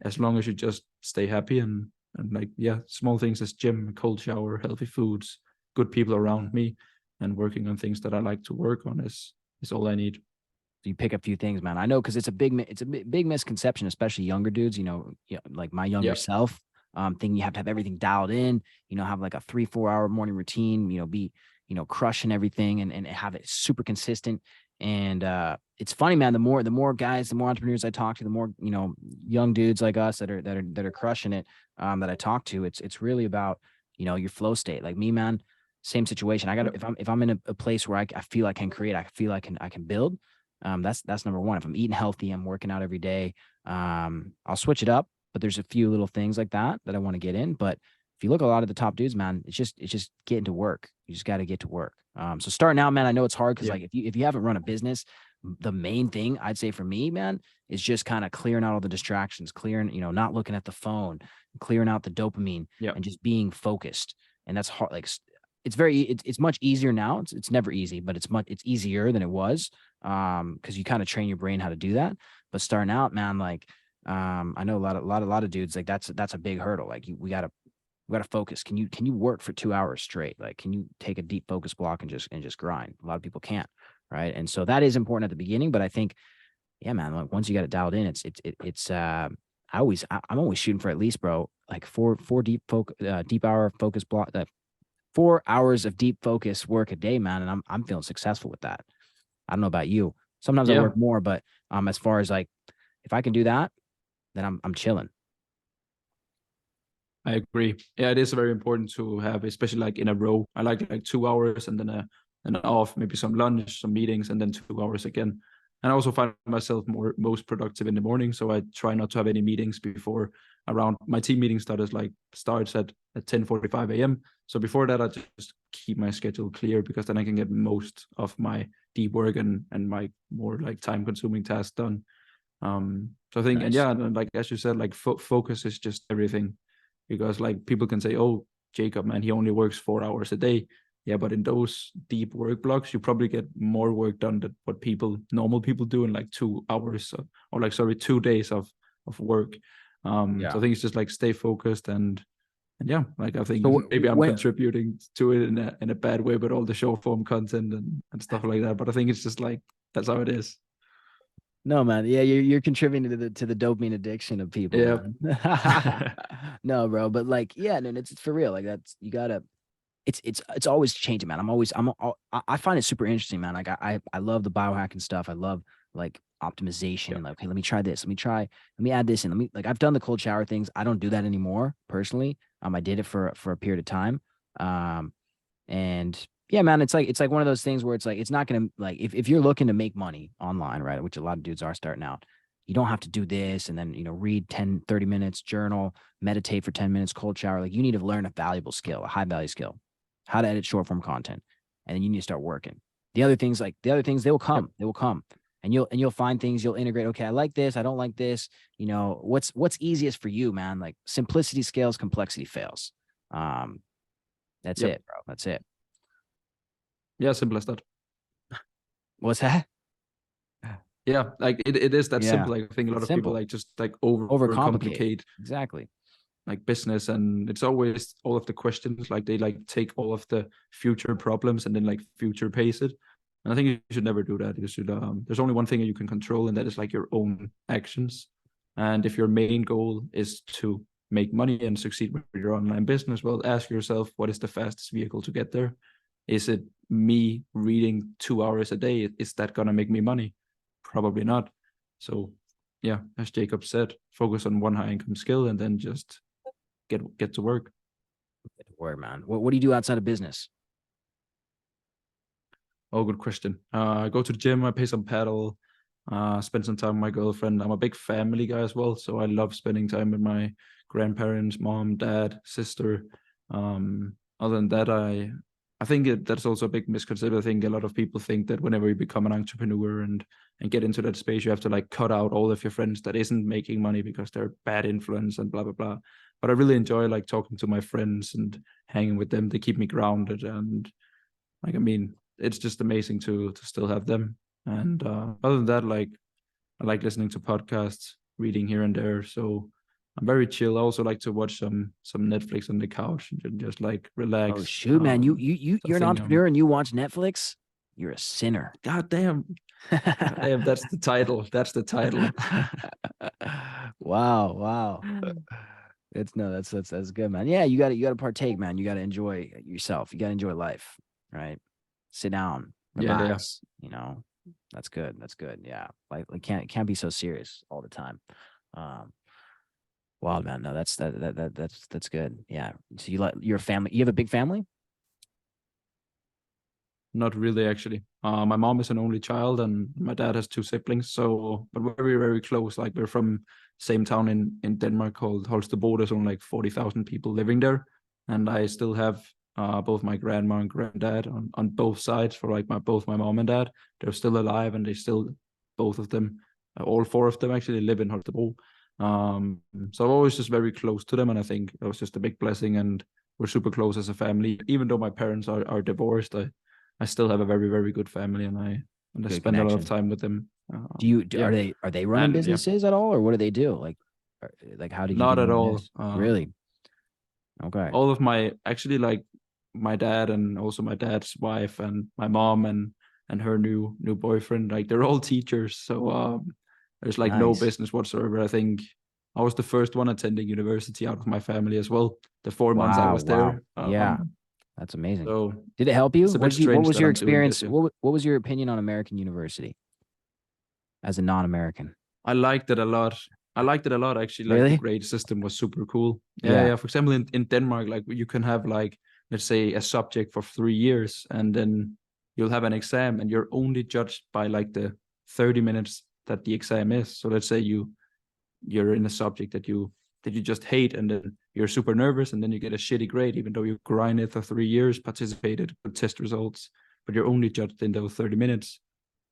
as long as you just stay happy and like, small things as gym, cold shower, healthy foods, good people around me, and working on things that I like to work on is all I need. You pick a few things, man. I know, because it's a big misconception, especially younger dudes. Like my younger self, thinking you have to have everything dialed in. Have like a 3-4 hour morning routine. Be crushing everything and have it super consistent. And it's funny, man. The more guys, the more entrepreneurs I talk to, the more young dudes like us that are crushing it. That I talk to, it's really about your flow state. Like me, man. Same situation. I got to, if I'm in a place where I feel I can create, I feel I can build. That's number one. If I'm eating healthy, I'm working out every day. I'll switch it up, but there's a few little things like that I want to get in. But if you look at a lot of the top dudes, man, it's just getting to work. You just got to get to work. So starting out, man, I know it's hard because like if you haven't run a business, the main thing I'd say for me, man, is just kind of clearing out all the distractions, not looking at the phone, clearing out the dopamine, and just being focused. And that's hard. Like it's much easier now. It's never easy, but it's easier than it was. Because you kind of train your brain how to do that. But starting out, man, like I know a lot of dudes, like that's a big hurdle. Like we gotta focus. Can you work for 2 hours straight? Like, can you take a deep focus block and just grind? A lot of people can't, right? And so that is important at the beginning, but I think, yeah, man, like once you got it dialed in, I'm always shooting for at least, bro, like four deep hour focus block, 4 hours of deep focus work a day, man, and I'm feeling successful with that. I don't know about you. Sometimes I Yeah, work more, but as far as like if I can do that, then I'm chilling. I agree. Yeah, it is very important to have, especially like in a row. I like 2 hours and then an off, maybe some lunch, some meetings, and then 2 hours again. And I also find myself most productive in the morning. So I try not to have any meetings before around my team meeting starts at 10:45 a.m. So before that, I just keep my schedule clear because then I can get most of my deep work and my more like time consuming tasks done. So I think, and Nice. yeah, and like as you said, like focus is just everything, because like people can say, oh, Jacob, man, he only works 4 hours a day. Yeah, but in those deep work blocks, you probably get more work done than what normal people do in like 2 hours or like, sorry, 2 days of work. Yeah. So I think it's just like stay focused and yeah, like I think So maybe I'm when contributing to it in a bad way, but all the short form content and stuff like that. But I think it's just like, that's how it is. No, man. Yeah, you're contributing to the dopamine addiction of people, Yeah. man. No, bro, but like, yeah, no, it's for real. Like that's you gotta. It's always changing, man. I find it super interesting, man. Like I love the biohacking stuff. I love like optimization Yeah. and like, okay, let me try this. Let me add this and I've done the cold shower things. I don't do that anymore personally. I did it for a period of time. And yeah, man, it's like one of those things where it's like it's not gonna like if you're looking to make money online, right? Which a lot of dudes are starting out, you don't have to do this and then read 10, 30 minutes, journal, meditate for 10 minutes, cold shower. Like you need to learn a valuable skill, a high value skill, how to edit short form content. And then you need to start working. The other things, they will Yep. come. They will come. And you'll find things you'll integrate. Okay, I like this, I don't like this. What's easiest for you, man? Like simplicity scales, complexity fails. Um, that's Yep. it, bro. That's it. Yeah, simple as that. What's that? Yeah, like it is that Yeah. simple. Like, I think a lot It's of people simple. like just like Overcomplicate. overcomplicate Exactly. like business, and it's always all of the questions, like they like take all of the future problems and then like future pace it. And I think you should never do that. You should there's only one thing you can control, and that is like your own actions. And if your main goal is to make money and succeed with your online business, well, ask yourself, what is the fastest vehicle to get there? Is it me reading 2 hours a day? Is that gonna make me money? Probably not. So yeah, as Jacob said, focus on one high income skill and then just get to work. Word, man. What do you do outside of business? Oh, good question. I go to the gym, I play some paddle, spend some time with my girlfriend. I'm a big family guy as well, so I love spending time with my grandparents, mom, dad, sister. Other than that, I think that's also a big misconception. I think a lot of people think that whenever you become an entrepreneur and get into that space, you have to like cut out all of your friends that isn't making money because they're bad influence and blah blah blah. But I really enjoy like talking to my friends and hanging with them. They keep me grounded, and like I mean, it's just amazing to still have them. And other than that, like I like listening to podcasts, reading here and there. So I'm very chill. I also like to watch some Netflix on the couch and just like Oh relax. shoot, man. So I You're an think entrepreneur and you watch Netflix? You're a sinner. God damn, God damn, that's the title. That's the title. Wow, wow. It's no, that's good, man. Yeah, you gotta partake, man. You gotta enjoy yourself. You gotta enjoy life, right? Sit down, Yeah, yeah. relax, That's good. That's good. Yeah. Like can't be so serious all the time. Um, wild man. No, that's good. Yeah. So you like your family, you have a big family? Not really, actually. My mom is an only child, and my dad has two siblings. So, but we're very, very close. Like we're from same town in Denmark called Holstebro. There's only like 40,000 people living there, and I still have both my grandma and granddad on both sides. For like both my mom and dad, they're still alive, and they still both of them, all four of them actually live in Holstebro. So I'm always just very close to them, and I think it was just a big blessing. And we're super close as a family. Even though my parents are divorced, I still have a very, very good family, and I Good spend a lot of connection. time with them. Are they running And yeah, businesses at all, or what do they do? Like how did you not get at into all. this? Really? Okay. All of my actually like my dad and also my dad's wife and my mom and her new boyfriend, like they're all teachers. So there's like no Nice. business whatsoever. I think I was the first one attending university out of my family as well. The 4 months I Wow. was Wow. there. Yeah. That's amazing. So Did it help you? it's a bit What strange was that your I'm doing this. experience? Yeah. What was your opinion on American university as a non-American? I liked it a lot. I liked it a lot actually. Like the Really? grade system was super cool. Yeah, Yeah. yeah. For example, in Denmark, like you can have like, let's say, a subject for 3 years, and then you'll have an exam, and you're only judged by like the 30 minutes that the exam is. So let's say you're in a subject that you just hate, and then you're super nervous, and then you get a shitty grade, even though you grinded for 3 years, participated, good test results, but you're only judged in those 30 minutes.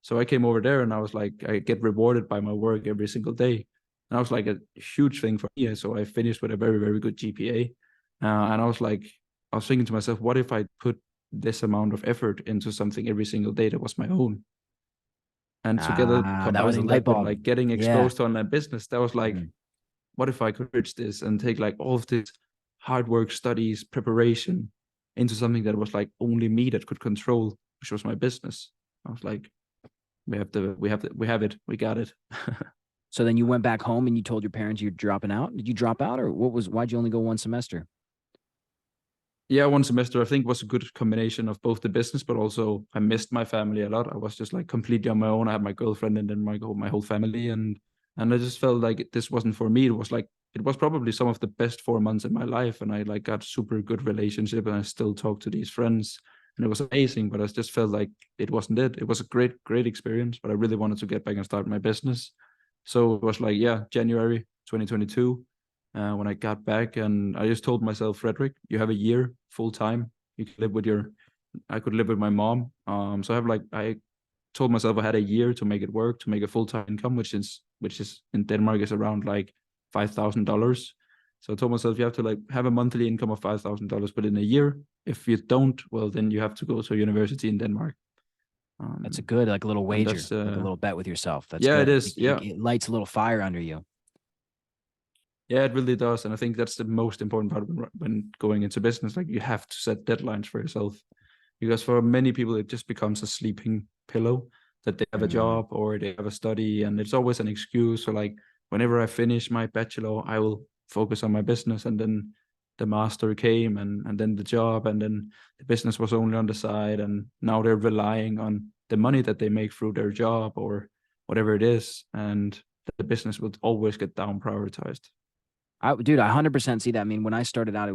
So I came over there and I was like, I get rewarded by my work every single day. And I was like a huge thing for me. So I finished with a very, very good GPA. And I was like, I was thinking to myself, what if I put this amount of effort into something every single day that was my own? And together That was a combining light that with bulb. like getting Yeah. exposed to online business, that was like, Mm. what if I could bridge this and take like all of this hard work, studies, preparation into something that was like only me that could control, which was my business. I was like, we have it, we got it. So then you went back home and you told your parents you're dropping out. Did you drop out, or why'd you only go one semester? Yeah, one semester I think was a good combination of both the business, but also I missed my family a lot. I was just like completely on my own. I had my girlfriend and then my whole family, and I just felt like this wasn't for me. It was like it was probably some of the best 4 months in my life, and I like got super good relationship, and I still talk to these friends, and it was amazing. But I just felt like it wasn't it. It was a great experience, but I really wanted to get back and start my business. So it was like, yeah, January 2022 when I got back, and I just told myself, Frederik, you have a year full time. You can live with your, I could live with my mom. So I told myself I had a year to make it work, to make a full time income, which is in Denmark is around like $5,000. So I told myself you have to like have a monthly income of $5,000 within a year. If you don't, well, then you have to go to university in Denmark. That's a good, like a little And wager, that's like a little bet with yourself. That's yeah, it good. is. Yeah, It lights a little fire under you. yeah, it really does. And I think that's the most important part when going into business. Like you have to set deadlines for yourself, because for many people, it just becomes a sleeping pillow that they have a Mm. job or they have a study. And it's always an excuse. So like whenever I finish my bachelor, I will focus on my business. And then the master came and then the job, and then the business was only on the side. And now they're relying on the money that they make through their job or whatever it is. And the business will always get down prioritized. Dude, I 100% see that. I mean, when I started out,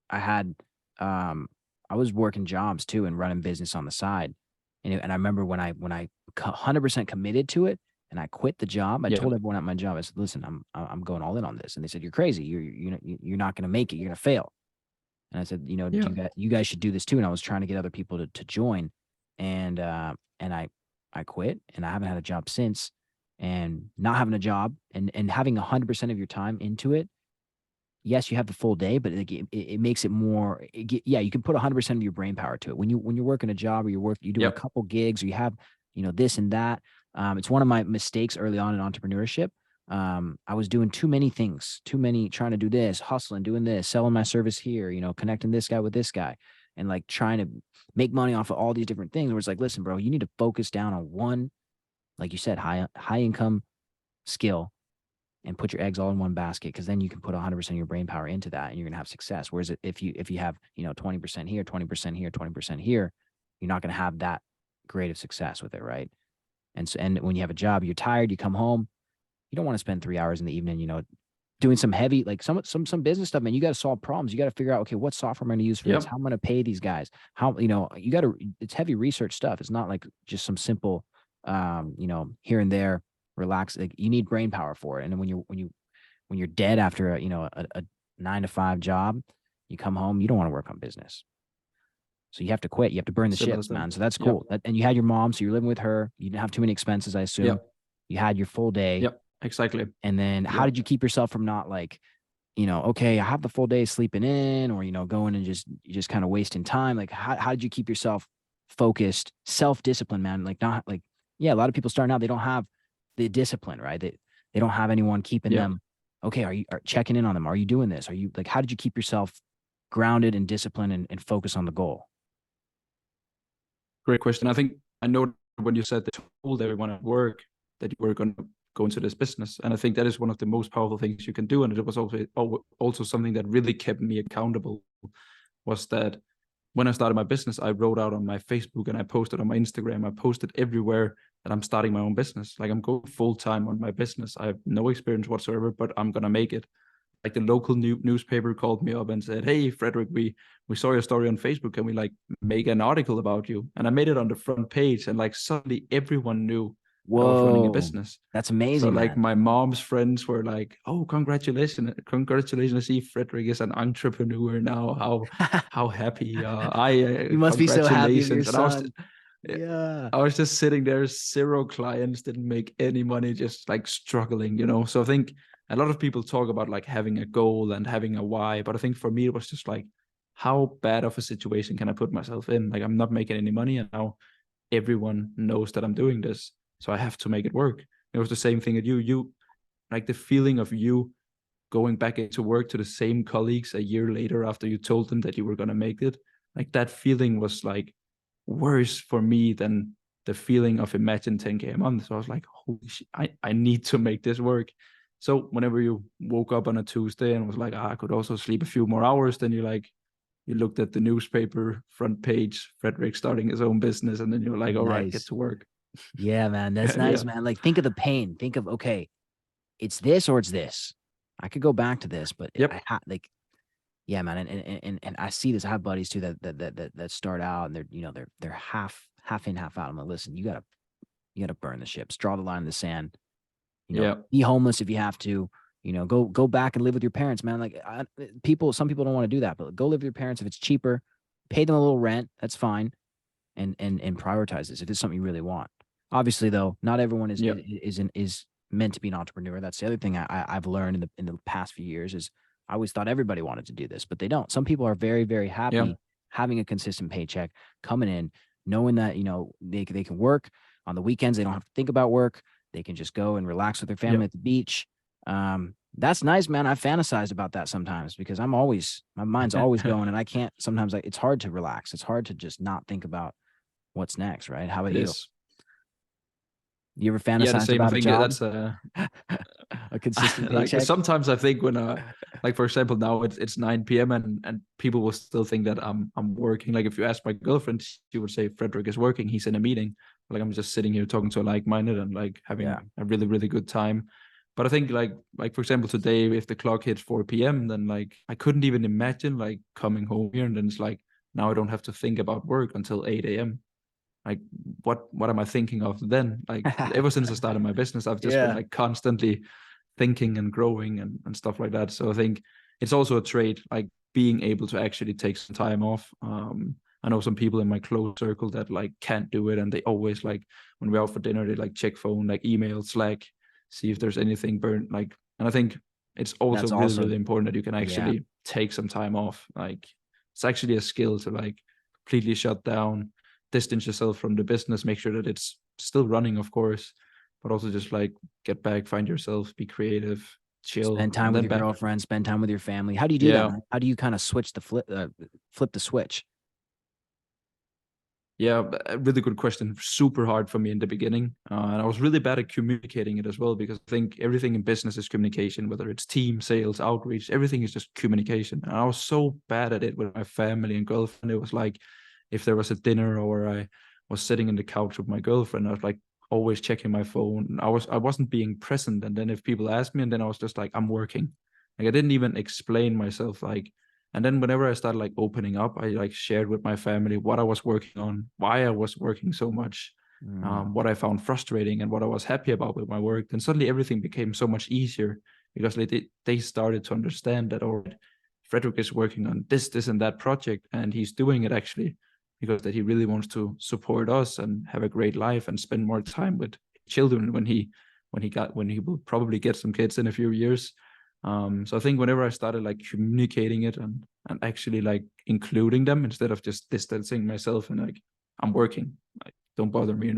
I had, I was working jobs too and running business on the side. And I remember when I 100% committed to it and I quit the job, I Yeah. told everyone at my job, I said, listen, I'm going all in on this. And they said, you're crazy. You're not going to make it. You're going to fail. And I said, Yeah. you guys should do this too. And I was trying to get other people to join. And I quit and I haven't had a job since. And not having a job and having 100% of your time into it, yes, you have the full day, but it makes it more. Yeah, you can put 100% of your brain power to it. When you're working a job or you do a Yep. couple gigs or you have this and that. It's one of my mistakes early on in entrepreneurship. I was doing too many things, trying to do this, hustling, doing this, selling my service here, connecting this guy with this guy, and like trying to make money off of all these different things. Where it's like, listen, bro, you need to focus down on one, like you said, high income skill and put your eggs all in one basket, because then you can put 100% of your brain power into that and you're going to have success. Whereas if you have 20% here, 20% here, 20% here, you're not going to have that great of success with it, right? And when you have a job, you're tired, you come home, you don't want to spend 3 hours in the evening doing some heavy, like some business stuff, man. You got to solve problems. You got to figure out, okay, what software am I going to use for this? Yep. How am I going to pay these guys? How, you got to, it's heavy research stuff. It's not like just some simple, here and there, relax. Like you need brain power for it. And then when you're dead after a 9 to 5 job, you come home, you don't want to work on business. So you have to quit. You have to burn the Simple as ships, that. man. So that's Yep. cool. And you had your mom, so you're living with her. You didn't have too many expenses, I assume. Yep. You had your full day. Yep. Exactly. And then how Yep. did you keep yourself from not like okay, I have the full day sleeping in, or, going and just kind of wasting time. Like, how did you keep yourself focused, self-discipline, man? Like, not like, yeah, a lot of people starting out, they don't have the discipline, right? They don't have anyone keeping Yeah. them. Okay, are checking in on them? Are you doing this? Are you like, how did you keep yourself grounded and disciplined and focus on the goal? Great question. I think I know when you said that you told everyone at work that you were going to go into this business, and I think that is one of the most powerful things you can do. And it was also something that really kept me accountable. Was that when I started my business, I wrote out on my Facebook and I posted on my Instagram. I posted everywhere that I'm starting my own business. Like I'm going full time on my business. I have no experience whatsoever, but I'm gonna make it. Like the local newspaper called me up and said, "Hey, Frederik, we saw your story on Facebook. Can we like make an article about you?" And I made it on the front page, and like suddenly everyone knew that I was running a Whoa, business. that's So amazing, like man. my mom's friends were like, "Oh, congratulations! I see Frederik is an entrepreneur now. How happy You must be so happy of your congratulations!" And son. Yeah. I was just sitting there, zero clients, didn't make any money, just like struggling, So I think a lot of people talk about like having a goal and having a why, but I think for me it was just like, how bad of a situation can I put myself in? Like I'm not making any money, and now everyone knows that I'm doing this, so I have to make it work. It was the same thing at you like the feeling of you going back into work to the same colleagues a year later after you told them that you were going to make it. Like that feeling was like worse for me than the feeling of imagine 10K a month. So I was like, holy shit, I need to make this work. So whenever you woke up on a Tuesday and was like, I could also sleep a few more hours, then you looked at the newspaper front page, Frederik starting his own business, and then you're like, all right, get Nice. to work. Yeah, man. That's Yeah. nice, man. Like, think of the pain. Think of, okay, it's this or it's this. I could go back to this, but Yep. like, yeah, man. And I see this. I have buddies too that start out and they're half in, half out. I'm like, listen, you gotta burn the ships, draw the line in the sand. Yeah. Be homeless if you have to. Go back and live with your parents, man. Like, some people don't want to do that, but go live with your parents if it's cheaper. Pay them a little rent. That's fine, and prioritize this if it's something you really want. Obviously, though, not everyone is Yeah. is meant to be an entrepreneur. That's the other thing I've learned in the past few years is I always thought everybody wanted to do this, but they don't. Some people are very, very Yeah. happy having a consistent paycheck coming in, knowing that they can work on the weekends. They don't have to think about work. They can just go and relax with their Yeah. family at the beach. That's nice, man. I fantasize about that sometimes because my mind's always going, and I can't. Sometimes it's hard to relax. It's hard to just not think about what's next, right? How about It you? is. You ever Yeah, the fantasize same. I about a think job, that's a consistent like paycheck? sometimes I think when like for example now it's 9 p.m. and people will still think that I'm working. Like if you ask my girlfriend, she would say Frederik is working, he's in a meeting. Like I'm just sitting here talking to a like-minded and like having Yeah, a really, really good time. But I think like for example today, if the clock hits 4 p.m., then like I couldn't even imagine like coming home here, and then it's like now I don't have to think about work until 8 a.m. Like what am I thinking of then? Like ever since I started my business, I've just been yeah. like constantly thinking and growing and stuff like that. So I think it's also a trait, like being able to actually take some time off. I know some people in my close circle that like can't do it, and they always like when we're out for dinner, they like check phone, like email, Slack, see if there's anything burnt. Like, and I think it's also That's really, also really important that you can yeah. actually take some time off. Like, it's actually a skill to like completely shut down, distance yourself from the business, make sure that it's still running, of course, but also just like get back, find yourself, be creative, chill, Spend time and with then your back. girlfriend. Spend time with your family. How do you do that, Yeah. man? How do you kind of flip the switch? Yeah, a really good question. Super hard for me in the beginning. And I was really bad at communicating it as well, because I think everything in business is communication, whether it's team, sales, outreach, everything is just communication. And I was so bad at it with my family and girlfriend. It was like if there was a dinner or I was sitting in the couch with my girlfriend, I was like always checking my phone. I wasn't being present. And then if people asked me, and then I was just like, I'm working. Like I didn't even explain myself like, and then whenever I started like opening up, I like shared with my family what I was working on, why I was working so much, Mm, what I found frustrating, and what I was happy about with my work. Then suddenly everything became so much easier because they started to understand that, all right, Frederik is working on this, and that project, and he's doing it actually because that he really wants to support us and have a great life and spend more time with children when he will probably get some kids in a few years. So I think whenever I started like communicating it and actually like including them instead of just distancing myself and like, I'm working, like, don't bother me,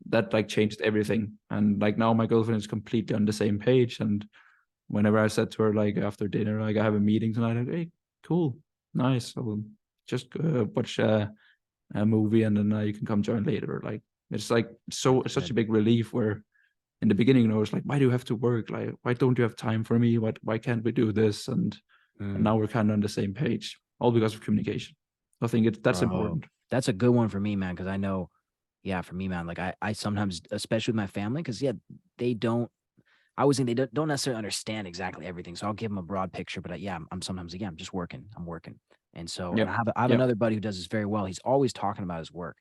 that like changed everything. And like now my girlfriend is completely on the same page. And whenever I said to her, like after dinner, like I have a meeting tonight, like, hey, cool, nice, I will just watch a movie and then you can come join later. Like it's like it's such a big relief where in the beginning, I was like, why do you have to work? Like, why don't you have time for me? Why can't we do this? And now we're kind of on the same page, all because of communication. I think that's important. That's a good one for me, man, because I know, yeah, for me, man, like I sometimes, especially with my family, because yeah, they don't, I always think they don't necessarily understand exactly everything. So I'll give them a broad picture, but yeah, I'm sometimes, again, I'm just working. I'm working. And so, and Yep. I have Yep. another buddy who does this very well. He's always talking about his work.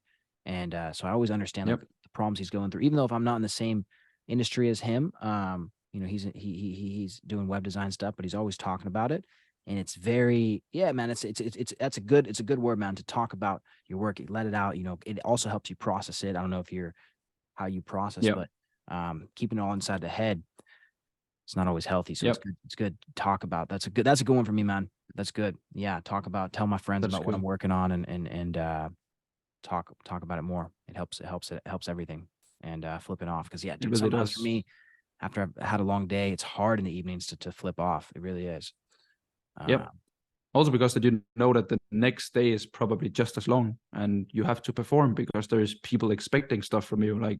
And so I always understand like Yep. the problems he's going through, even though if I'm not in the same industry as him, he's doing web design stuff, but he's always talking about it. And it's very, yeah, man, it's a good word, man, to talk about your work. Let it out. It also helps you process it. I don't know if you're how you process, Yep. but keeping it all inside the head, it's not always healthy. So Yep. it's good to talk about. That's a good one for me, man. That's good. Yeah. Tell my friends That's about what I'm good. working on and talk about it more. It helps everything and flipping off. Cause yeah, It dude, really sometimes for does. me, after I've had a long day, it's hard in the evenings to flip off. It really is. Uh, Yep. Also because that you know that the next day is probably just as long and you have to perform because there's people expecting stuff from you. Like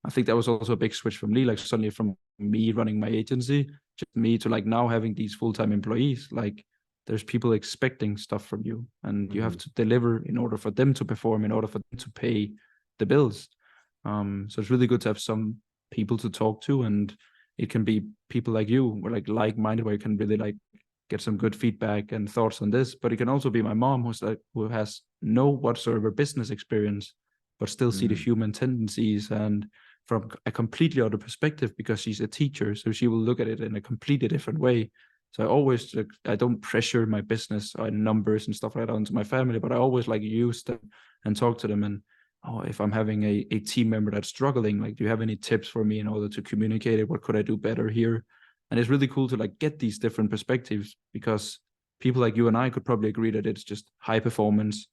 I think that was also a big switch from Lee, like suddenly from me running my agency, just me to like now having these full-time employees. Like there's people expecting stuff from you and you have to deliver in order for them to perform, in order for them to pay the bills. So it's really good to have some people to talk to, and it can be people like you or like-minded where you can really like get some good feedback and thoughts on this. But it can also be my mom who has no whatsoever business experience, but still see the human tendencies and from a completely other perspective because she's a teacher. So she will look at it in a completely different way. So I don't pressure my business or numbers and stuff like that onto my family, but I always like use them and talk to them. And if I'm having a team member that's struggling, like, do you have any tips for me in order to communicate it? What could I do better here? And it's really cool to like get these different perspectives because people like you and I could probably agree that it's just high performance,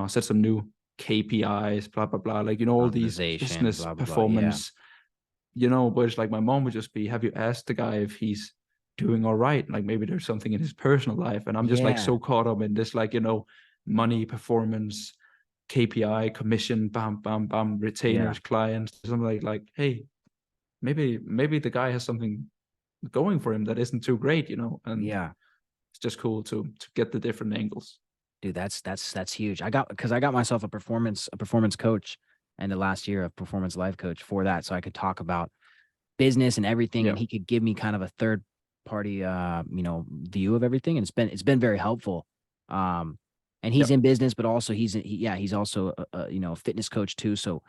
set some new KPIs, blah, blah, blah. Like, all these optimization, business blah, blah, blah. Yeah. performance, but it's like my mom would just be, have you asked the guy if he's doing all right? Like maybe there's something in his personal life. And I'm just like Yeah. so caught up in this, like, money, performance, KPI, commission, bam, bam, bam, Yeah. retainers, clients. Something like, hey, maybe the guy has something going for him that isn't too great, and Yeah. it's just cool to get the different angles. Dude, that's huge. I got myself a performance coach and the last year of performance life coach for that. So I could talk about business and everything. And Yeah. he could give me kind of a third party view of everything. And it's been very helpful. And he's Yeah. in business, but also he's also a fitness coach too. So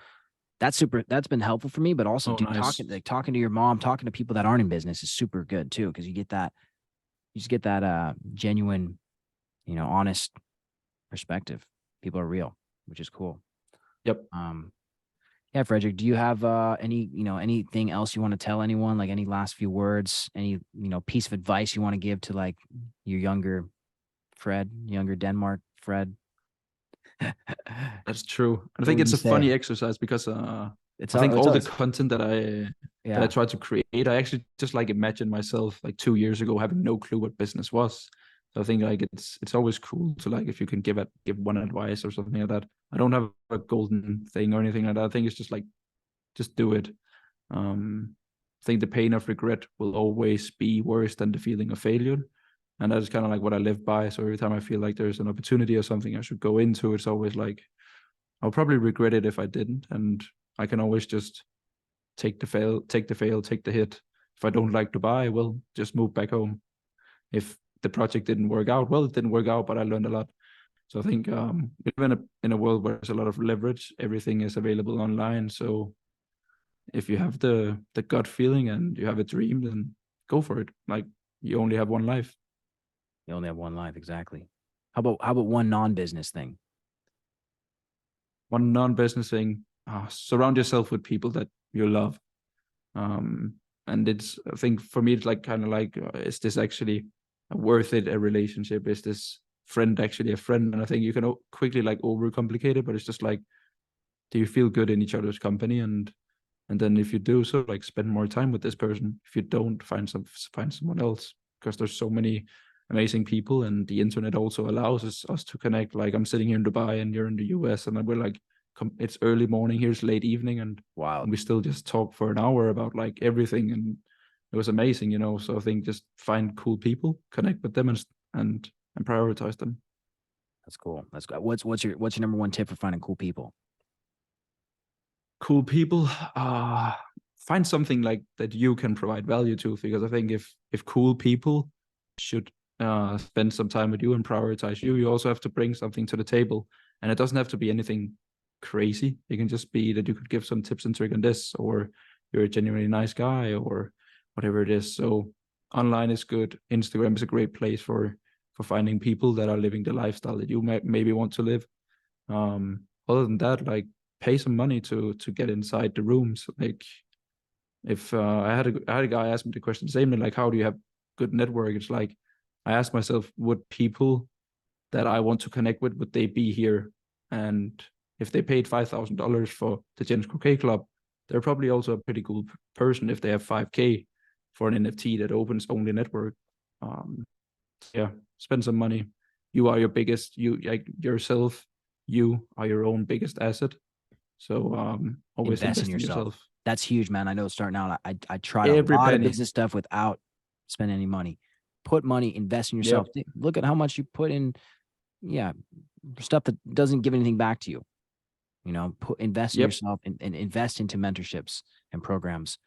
that's been helpful for me. But also, Oh, dude, nice. talking to your mom, talking to people that aren't in business is super good too, because you just get that genuine, honest perspective. People are real, which is cool. Yep. Yeah, Frederick, do you have anything else you want to tell anyone? Like any last few words, any piece of advice you want to give to like your younger Denmark Fred? That's true. I What think would it's you a funny say? exercise because It's I think all it's all the always content that I yeah. tried to create, I actually just like imagine myself like 2 years ago having no clue what business was. So I think like it's always cool to like if you can give one advice or something like that. I don't have a golden thing or anything like that. I think it's just like just do it. I think the pain of regret will always be worse than the feeling of failure. And that is kind of like what I live by. So every time I feel like there's an opportunity or something I should go into, it's always like, I'll probably regret it if I didn't. And I can always just take the fail, take the hit. If I don't like Dubai, well, just move back home. If the project didn't work out, well, it didn't work out, but I learned a lot. So I think even in a world where there's a lot of leverage, everything is available online. So if you have the gut feeling and you have a dream, then go for it. Like you only have one life. You only have one life, exactly. How about one non-business thing? One non-business thing, surround yourself with people that you love. And it's, I think for me, it's like kind of like, is this actually worth it, a relationship? Is this friend actually a friend? And I think you can quickly like overcomplicate it, but it's just like, do you feel good in each other's company? And then if you do so, like spend more time with this person. If you don't, find someone else, because there's so many amazing people, and the internet also allows us to connect. Like I'm sitting here in Dubai and you're in the US, and we're like, it's early morning, here's late evening, and Wow. we still just talk for an hour about like everything, and it was amazing, you know. So I think just find cool people, connect with them, and prioritize them. That's cool. That's good. What's your number one tip for finding cool people? Cool people, find something like that you can provide value to, because I think if cool people should spend some time with you and prioritize you, you also have to bring something to the table. And it doesn't have to be anything crazy. It can just be that you could give some tips and trick on this, or you're a genuinely nice guy, or whatever it is. So online is good. Instagram is a great place for finding people that are living the lifestyle that you maybe want to live. Other than that, like, pay some money to get inside the rooms. Like, if I had a guy ask me the question, same like, how do you have good network? It's like, I asked myself, would people that I want to connect with, would they be here? And if they paid $5,000 for the Jens Croquet Club, they're probably also a pretty cool person if they have 5K for an NFT that opens only network. Yeah, spend some money. You are your biggest, you like yourself, you are your own biggest asset. So always invest in yourself. That's huge, man. I know starting out, I tried Every a lot of penny. business stuff without spending any money. Put money, invest in yourself. Yep. Look at how much you put in, stuff that doesn't give anything back to you. You know, invest in Yep. yourself and invest into mentorships and programs.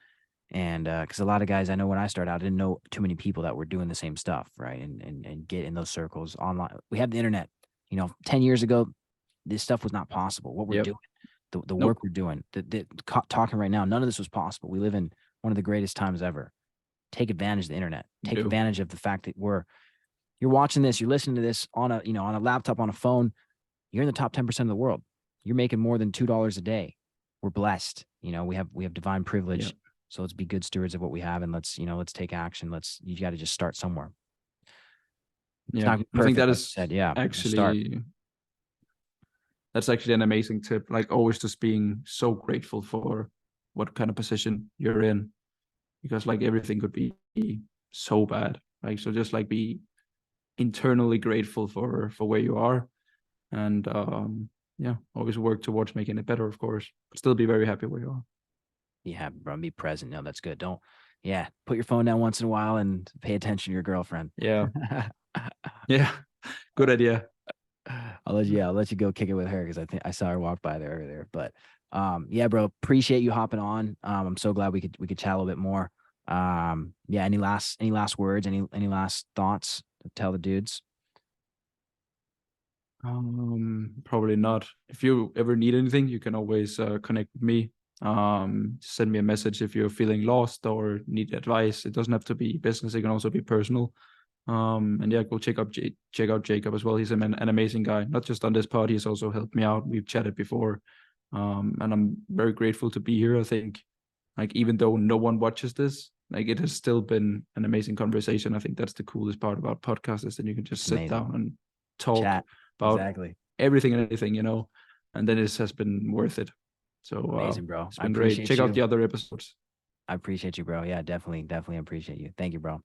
And because a lot of guys I know, when I started out, I didn't know too many people that were doing the same stuff, right? And get in those circles online. We have the internet. 10 years ago, this stuff was not possible. What we're Yep. doing, the Nope. work we're doing, talking right now, none of this was possible. We live in one of the greatest times ever. Take advantage of the internet. Take advantage of the fact that you're watching this, you're listening to this on a laptop, on a phone. You're in the top 10% of the world. You're making more than $2 a day. We're blessed. We have divine privilege. Yep. So let's be good stewards of what we have, and let's take action. You got to just start somewhere. Yeah, I think that is actually, that's actually an amazing tip. Like, always just being so grateful for what kind of position you're in, because like everything could be so bad. Like, so just like be internally grateful for where you are, and always work towards making it better, of course, but still be very happy where you are. Yeah, bro, be present. No, that's good. Put your phone down once in a while and pay attention to your girlfriend. Yeah. Yeah, good idea. I'll let you go kick it with her, because I think I saw her walk by there earlier. But yeah, bro, appreciate you hopping on. I'm so glad we could chat a little bit more. Any last words, any last thoughts to tell the dudes? Probably not. If you ever need anything, you can always connect with me. Send me a message if you're feeling lost or need advice. It doesn't have to be business, it can also be personal. And yeah, go check out Jacob as well. He's an amazing guy, not just on this pod, he's also helped me out. We've chatted before. And I'm very grateful to be here. I think, like, even though no one watches this, like, it has still been an amazing conversation. I think that's the coolest part about podcasts, is that you can just sit down and talk about everything and anything, and then it has been worth it. So amazing, bro. It's been great. Check out the other episodes. I appreciate you, bro. Yeah, definitely appreciate you. Thank you, bro.